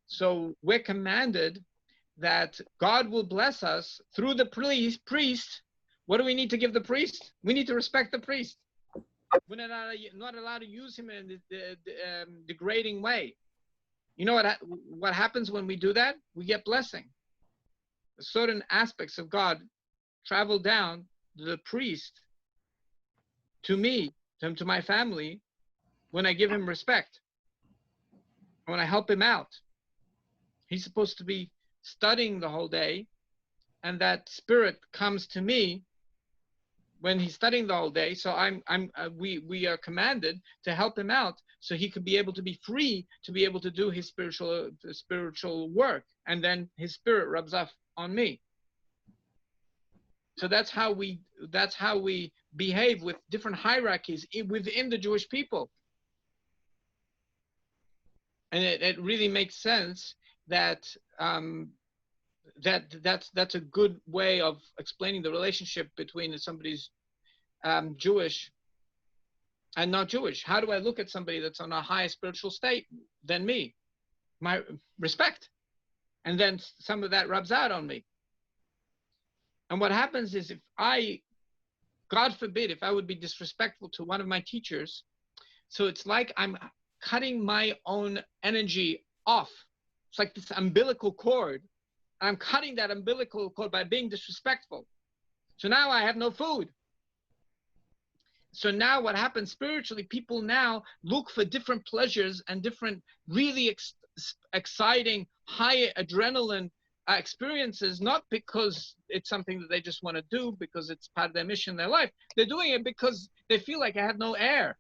So we're commanded that God will bless us through the priest. What do we need to give the priest? We need to respect the priest. We're not allowed to use him in a degrading way. You know what happens when we do that? We get blessing. Certain aspects of God travel down to the priest, to me, to my family, when I give him respect, when I help him out. He's supposed to be studying the whole day, and that spirit comes to me when he's studying the whole day. So we are commanded to help him out, so he could be able to be free to be able to do his spiritual work, and then his spirit rubs off on me. So that's how we behave with different hierarchies within the Jewish people. And it really makes sense that that's a good way of explaining the relationship between somebody's Jewish and not Jewish. How do I look at somebody that's on a higher spiritual state than me? My respect. And then some of that rubs out on me. And what happens is, if God forbid, if I would be disrespectful to one of my teachers, so it's like I'm cutting my own energy off. It's like this umbilical cord. I'm cutting that umbilical cord by being disrespectful. So now I have no food. So now what happens spiritually, people now look for different pleasures and different really exciting, high adrenaline experiences, not because it's something that they just want to do, because it's part of their mission in their life. They're doing it because they feel like I have no air.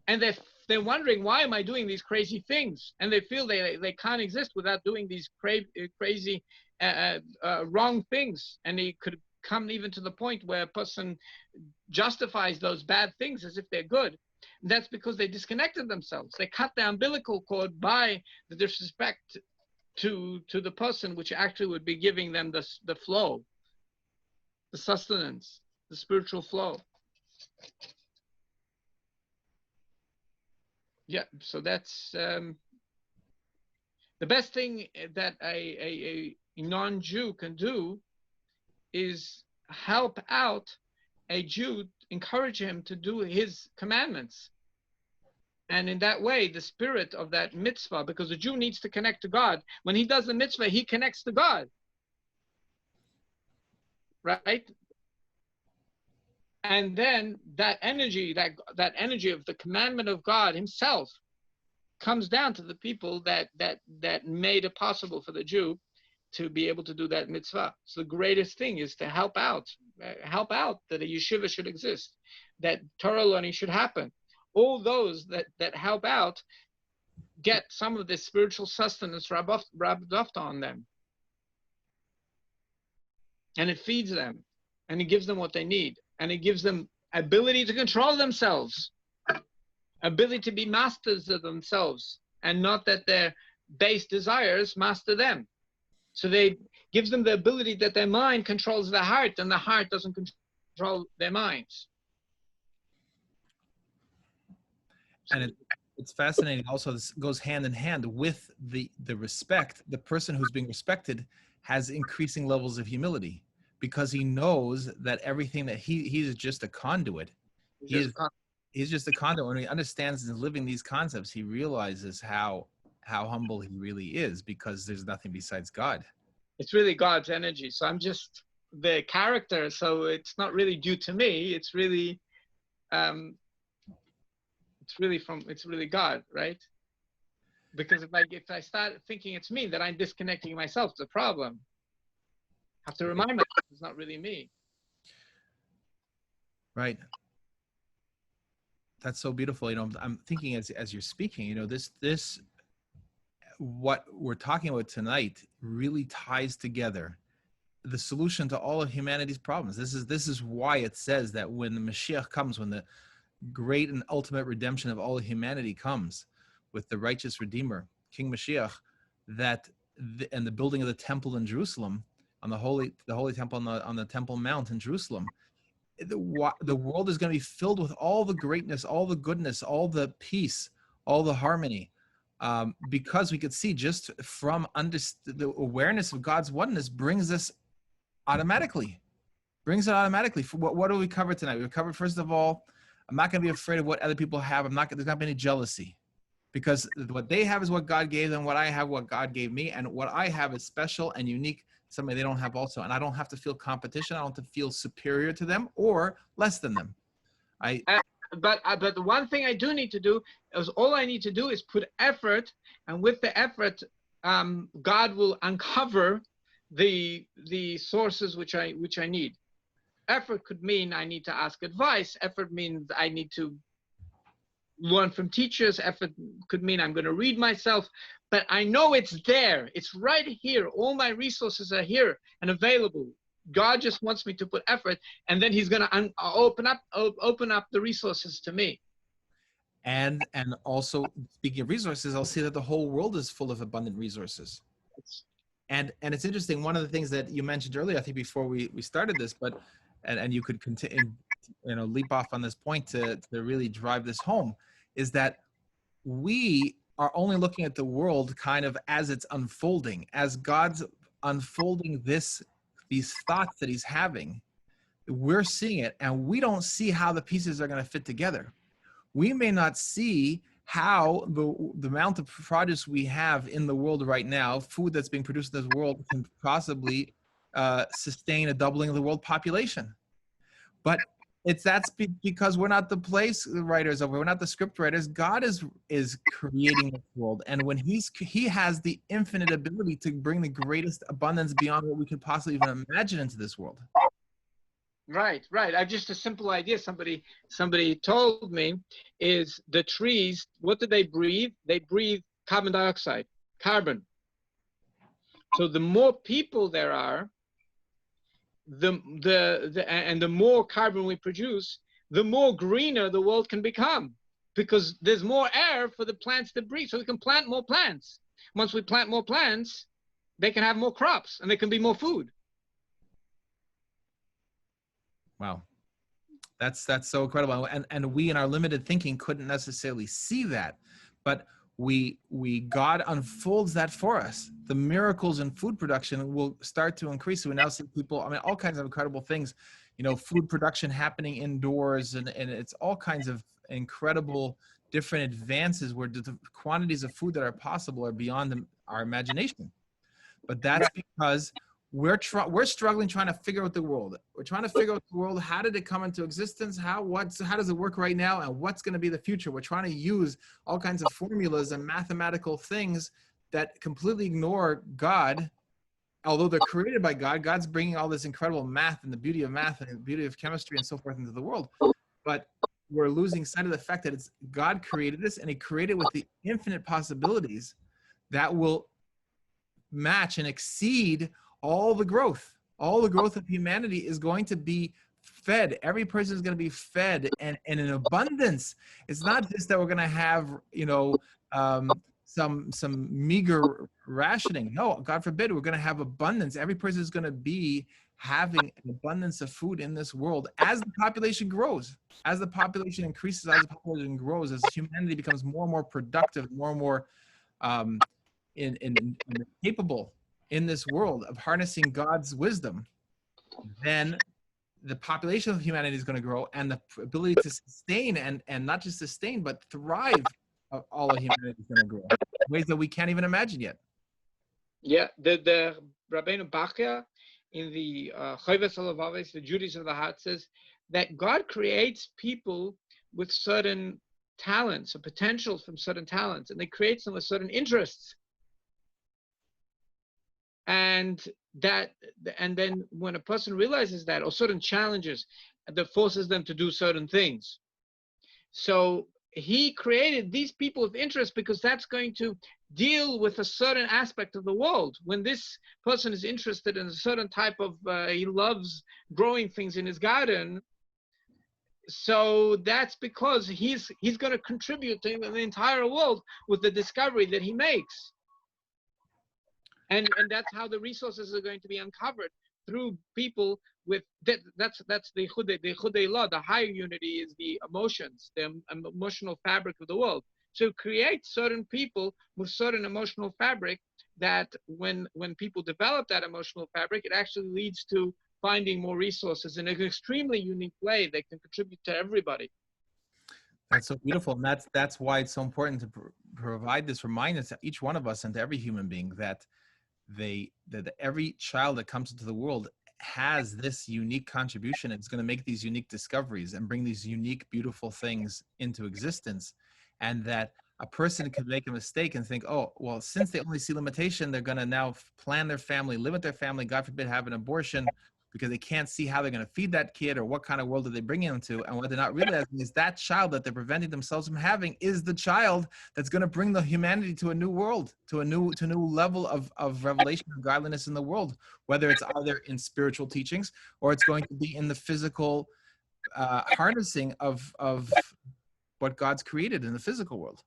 And they're wondering, why am I doing these crazy things? And they feel they can't exist without doing these crazy, wrong things. And it could come even to the point where a person justifies those bad things as if they're good. And that's because they disconnected themselves. They cut the umbilical cord by the disrespect to the person, which actually would be giving them the flow, the sustenance, the spiritual flow. Yeah, so that's the best thing that a non-Jew can do is help out a Jew, encourage him to do his commandments. And in that way, the spirit of that mitzvah, because the Jew needs to connect to God. When he does the mitzvah, he connects to God. Right? And then that energy, that energy of the commandment of God himself comes down to the people that made it possible for the Jew to be able to do that mitzvah. So the greatest thing is to help out that a yeshiva should exist, that Torah learning should happen. All those that help out get some of this spiritual sustenance rubbed off on them. And it feeds them, and it gives them what they need, and it gives them ability to control themselves, ability to be masters of themselves, and not that their base desires master them. So they gives them the ability that their mind controls their heart, and the heart doesn't control their minds. And it's fascinating. Also, this goes hand in hand with the respect. The person who's being respected has increasing levels of humility, because he knows that everything that he's just a conduit. He's just a conduit. When he understands and living these concepts, he realizes how humble he really is, because there's nothing besides God. It's really God's energy. So I'm just the character. So it's not really due to me. It's really it's really God, right? Because if I start thinking it's me, then I'm disconnecting myself. It's a problem. I have to remind myself it's not really me. Right. That's so beautiful. You know, I'm thinking as you're speaking, you know, this what we're talking about tonight really ties together the solution to all of humanity's problems. This is why it says that when the Moshiach comes, when great and ultimate redemption of all of humanity comes with the righteous Redeemer, King Moshiach, and the building of the temple in Jerusalem, on the holy temple on the Temple Mount in Jerusalem, the world is going to be filled with all the greatness, all the goodness, all the peace, all the harmony, because we could see just from the awareness of God's oneness brings it automatically. What do we cover tonight? We covered, first of all, I'm not going to be afraid of what other people have. There's not going to be any jealousy, because what they have is what God gave them. What I have, what God gave me, and what I have is special and unique, something they don't have also. And I don't have to feel competition. I don't have to feel superior to them or less than them. But the one thing I do need to do is, all I need to do is put effort, and with the effort, God will uncover the sources which I need. Effort could mean I need to ask advice. Effort means I need to learn from teachers. Effort could mean I'm going to read myself. But I know it's there. It's right here. All my resources are here and available. God just wants me to put effort, and then He's going to open up the resources to me. And also, speaking of resources, I'll see that the whole world is full of abundant resources. And it's interesting. One of the things that you mentioned earlier, I think before we started this, but and you could continue, leap off on this point to really drive this home, is that we are only looking at the world kind of as it's unfolding, as God's unfolding these thoughts that He's having. We're seeing it, and we don't see how the pieces are going to fit together. We may not see how the amount of produce we have in the world right now, food that's being produced in this world, can possibly sustain a doubling of the world population. But that's because we're not the place writers of it. We're not the script writers. God is creating this world, and when He has the infinite ability to bring the greatest abundance beyond what we could possibly even imagine into this world. Right. I've just a simple idea. Somebody told me is the trees. What do they breathe? They breathe carbon dioxide, carbon. So the more people there are, the more carbon we produce, the more greener the world can become, because there's more air for the plants to breathe. So we can plant more plants. Once we plant more plants, they can have more crops, and there can be more food. Wow, that's so incredible. And we in our limited thinking couldn't necessarily see that, but God unfolds that for us. The miracles in food production will start to increase. So we now see people, all kinds of incredible things, food production happening indoors, and it's all kinds of incredible different advances where the quantities of food that are possible are beyond our imagination. But that's because we're struggling trying to figure out the world. We're trying to figure out the world. How did it come into existence? How does it work right now? And what's going to be the future? We're trying to use all kinds of formulas and mathematical things that completely ignore God. Although they're created by God, God's bringing all this incredible math and the beauty of math and the beauty of chemistry and so forth into the world. But we're losing sight of the fact that it's God created this, and He created with the infinite possibilities that will match and exceed all the growth of humanity is going to be fed. Every person is going to be fed and in abundance. It's not just that we're going to have, some meager rationing. No, God forbid, we're going to have abundance. Every person is going to be having an abundance of food in this world as the population grows, as the population increases, as the population grows, as humanity becomes more and more productive, more and more capable in this world of harnessing God's wisdom, then the population of humanity is going to grow, and the ability to sustain and not just sustain but thrive of all of humanity is going to grow in ways that we can't even imagine yet. Yeah, the Rabbeinu Bachya in the Choves HaLevavos, the Judies of the Heart, says that God creates people with certain talents or potentials from certain talents, and they creates them with certain interests. And then when a person realizes that, or certain challenges that forces them to do certain things. So He created these people of interest because that's going to deal with a certain aspect of the world. When this person is interested in a certain type of, he loves growing things in his garden, so that's because he's going to contribute to the entire world with the discovery that he makes. And that's how the resources are going to be uncovered, through people with that's the Yichud, the higher unity is the emotions, the emotional fabric of the world. So create certain people with certain emotional fabric, that when people develop that emotional fabric, it actually leads to finding more resources in an extremely unique way that can contribute to everybody. That's so beautiful, and that's why it's so important to provide this reminder to each one of us and to every human being that that every child that comes into the world has this unique contribution. It's going to make these unique discoveries and bring these unique, beautiful things into existence, and that a person could make a mistake and think, oh, well, since they only see limitation, they're going to now plan their family, live with their family, God forbid, have an abortion, because they can't see how they're going to feed that kid or what kind of world are they bringing them to. And what they're not realizing is that child that they're preventing themselves from having is the child that's going to bring the humanity to a new world, to a new level of revelation and godliness in the world, whether it's either in spiritual teachings or it's going to be in the physical harnessing of what God's created in the physical world.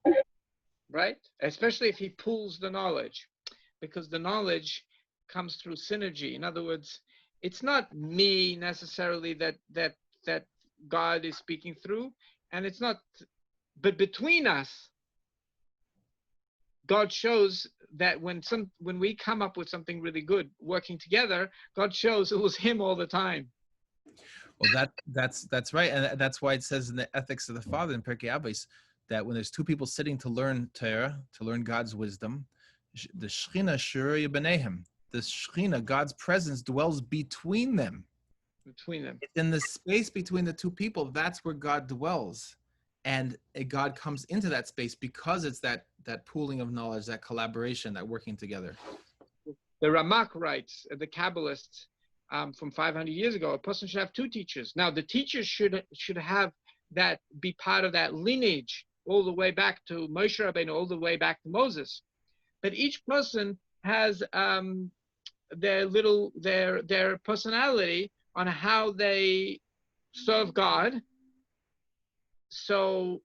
Right? Especially if he pools the knowledge, because the knowledge comes through synergy. In other words, it's not me necessarily that God is speaking through, and it's not, but between us, God shows that when we come up with something really good working together, God shows it was him all the time. Well, that's right, and that's why it says in the Ethics of the Father in Pirkei Avos that when there's two people sitting to learn Torah, to learn God's wisdom, the Shechina Shurei B'neihem, the Shechina, God's presence, dwells between them. Between them. In the space between the two people, that's where God dwells, and God comes into that space because it's that pooling of knowledge, that collaboration, that working together. The Ramak writes, the Kabbalists, from 500 years ago, a person should have two teachers. Now, the teachers should have that, be part of that lineage all the way back to Moshiach Rabbeinu, all the way back to Moses. But each person has their personality on how they serve God. So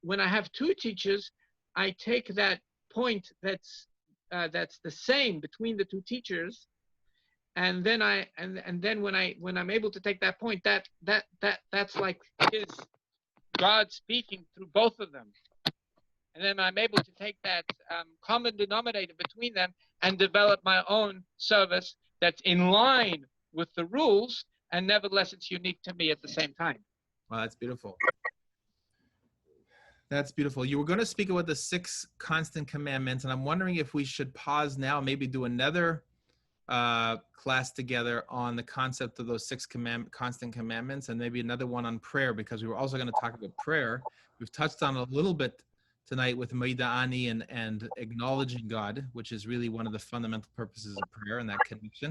when I have two teachers, I take that point that's the same between the two teachers, and then when I'm able to take that point, that's like his God speaking through both of them, and then I'm able to take that common denominator between them and develop my own service that's in line with the rules, and nevertheless it's unique to me at the same time. Wow, that's beautiful. That's beautiful. You were going to speak about the 6 constant commandments, and I'm wondering if we should pause now, maybe do another class together on the concept of those 6 constant commandments, and maybe another one on prayer, because we were also going to talk about prayer. We've touched on it a little bit tonight with Maida'ani and acknowledging God, which is really one of the fundamental purposes of prayer and that connection.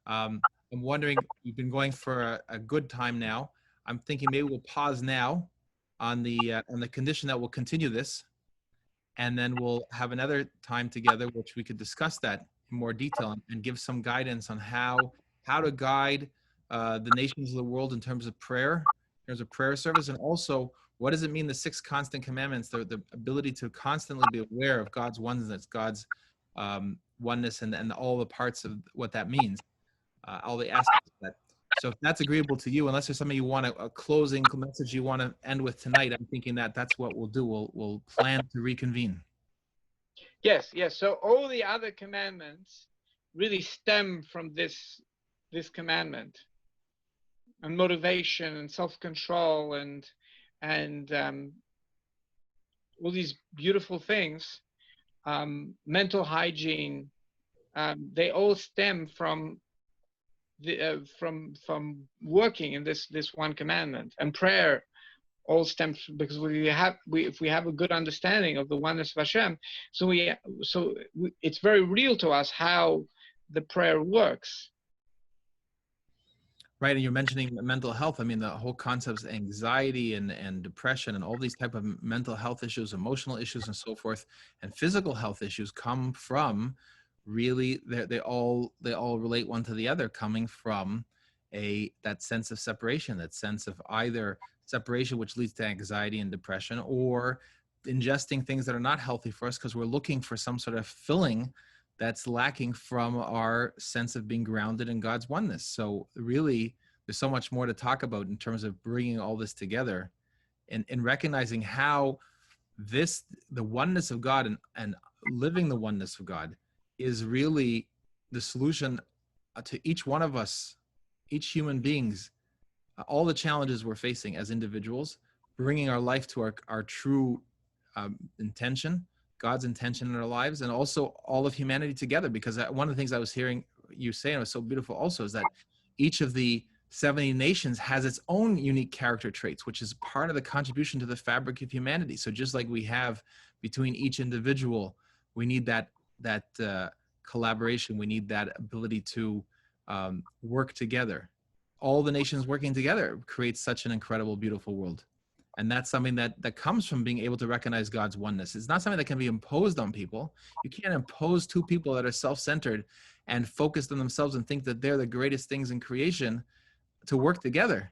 I'm wondering, we've been going for a good time now. I'm thinking maybe we'll pause now on the condition that we'll continue this, and then we'll have another time together which we could discuss that in more detail and give some guidance on how to guide the nations of the world in terms of prayer, service, and also what does it mean, the 6 constant commandments, the ability to constantly be aware of God's oneness, God's oneness, and all the parts of what that means, all the aspects of that. So if that's agreeable to you, unless there's something you want, a closing message you want to end with tonight, I'm thinking that's what we'll do. We'll plan to reconvene. Yes. So all the other commandments really stem from this commandment, and motivation and self-control and all these beautiful things, mental hygiene, they all stem from from working in this one commandment. And prayer all stems because if we have a good understanding of the oneness of Hashem, so it's very real to us how the prayer works. Right, and you're mentioning mental health. I mean, the whole concepts of anxiety and depression and all these type of mental health issues, emotional issues, and so forth, and physical health issues come from really they all relate one to the other, coming from that sense of separation, that sense of either separation, which leads to anxiety and depression, or ingesting things that are not healthy for us because we're looking for some sort of filling that's lacking from our sense of being grounded in God's oneness. So really, there's so much more to talk about in terms of bringing all this together and recognizing how the oneness of God and living the oneness of God is really the solution to each one of us, each human beings, all the challenges we're facing as individuals, bringing our life to our true intention, God's intention in our lives, and also all of humanity together. Because one of the things I was hearing you say, and it was so beautiful also, is that each of the 70 nations has its own unique character traits, which is part of the contribution to the fabric of humanity. So just like we have between each individual, we need that collaboration. We need that ability to work together. All the nations working together creates such an incredible, beautiful world. And that's something that comes from being able to recognize God's oneness. It's not something that can be imposed on people. You can't impose two people that are self-centered and focused on themselves and think that they're the greatest things in creation to work together.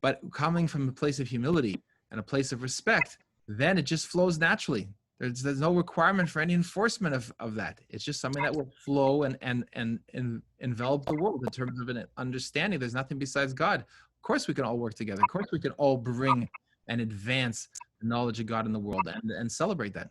But coming from a place of humility and a place of respect, then it just flows naturally. There's no requirement for any enforcement of that. It's just something that will flow and envelop the world in terms of an understanding. There's nothing besides God. Of course we can all work together. Of course we can all bring and advance the knowledge of God in the world and celebrate that.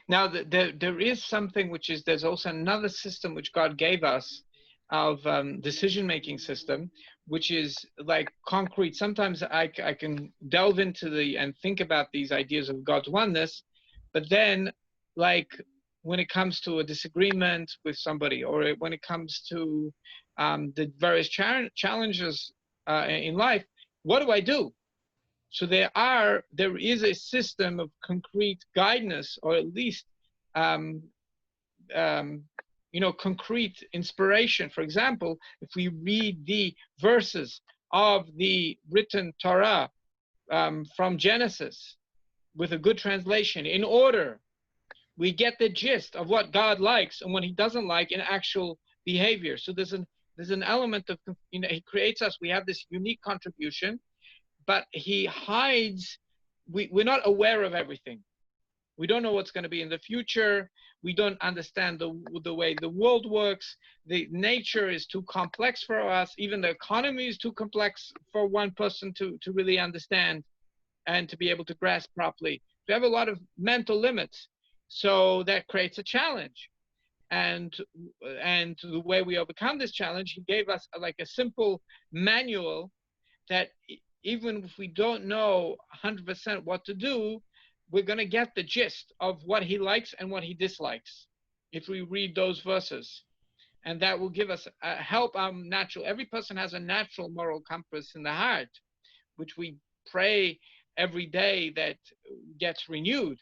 Now, there is something which is, there's also another system which God gave us of decision-making system, which is like concrete. Sometimes I can delve into and think about these ideas of God's oneness, but then like when it comes to a disagreement with somebody, or when it comes to the various challenges in life, what do I do? So there is a system of concrete guidance, or at least concrete inspiration. For example, if we read the verses of the written Torah from Genesis with a good translation, in order, we get the gist of what God likes and what he doesn't like in actual behavior. So there's an element of, he creates us, we have this unique contribution, but he hides, we're not aware of everything. We don't know what's going to be in the future. We don't understand the way the world works. The nature is too complex for us. Even the economy is too complex for one person to really understand and to be able to grasp properly. We have a lot of mental limits. So that creates a challenge. And the way we overcome this challenge, he gave us like a simple manual that even if we don't know 100% what to do, we're going to get the gist of what he likes and what he dislikes if we read those verses. And that will give us help our natural. Every person has a natural moral compass in the heart, which we pray every day that gets renewed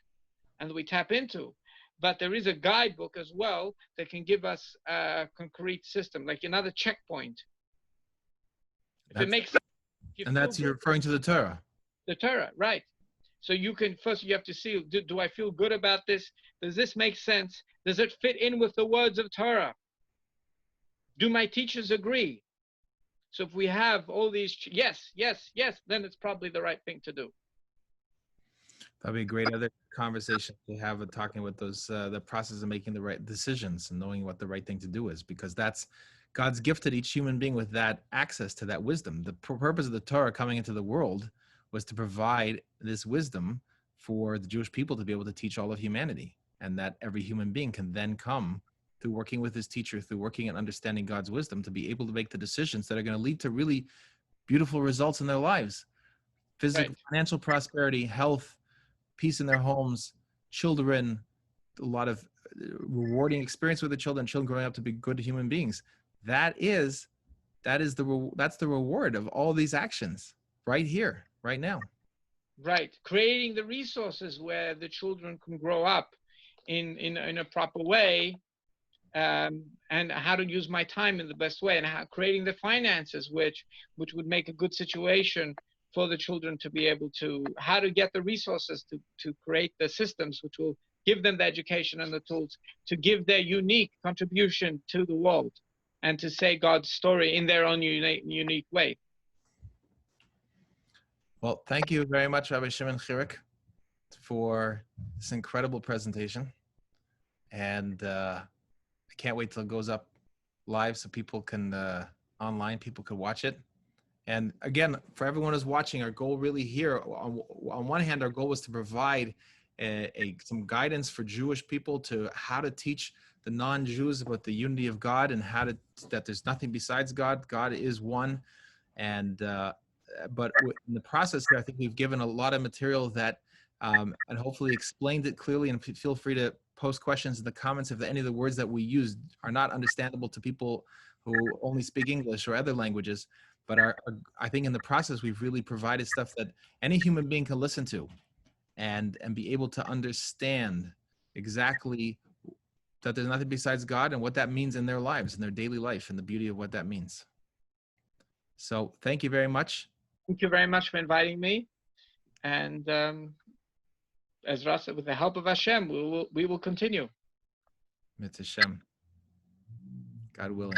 and that we tap into. But there is a guidebook as well that can give us a concrete system, like another checkpoint. If it makes sense. And that's, you're referring to the Torah. The Torah, right. So you have to see, do I feel good about this? Does this make sense? Does it fit in with the words of Torah? Do my teachers agree? So if we have all these, yes, then it's probably the right thing to do. That'd be a great other conversation to have, talking with those, the process of making the right decisions and knowing what the right thing to do is, because that's, God's gifted each human being with that access to that wisdom. The purpose of the Torah coming into the world was to provide this wisdom for the Jewish people to be able to teach all of humanity, and that every human being can then come through working with his teacher, through working and understanding God's wisdom, to be able to make the decisions that are going to lead to really beautiful results in their lives. Physical, right. Financial prosperity, health, peace in their homes, children, a lot of rewarding experience with the children growing up to be good human beings. That's the reward of all these actions right here, right now. Right. Creating the resources where the children can grow up in a proper way, and how to use my time in the best way, and creating the finances which would make a good situation for the children to be able to, how to get the resources to create the systems which will give them the education and the tools to give their unique contribution to the world and to say God's story in their own unique way. Well, thank you very much, Rabbi Shimon Chirik, for this incredible presentation. And I can't wait till it goes up live so people can, online, people can watch it. And again, for everyone who's watching, our goal really here, on one hand, our goal was to provide some guidance for Jewish people to how to teach the non-Jews about the unity of God and that there's nothing besides God. God is one. And but in the process here, I think we've given a lot of material that and hopefully explained it clearly. And feel free to post questions in the comments if any of the words that we use are not understandable to people who only speak English or other languages. But I think in the process, we've really provided stuff that any human being can listen to and be able to understand exactly that there's nothing besides God and what that means in their lives, in their daily life, and the beauty of what that means. So thank you very much. Thank you very much for inviting me. And as Rasa, with the help of Hashem, we will continue. Mitzvah Hashem. God willing.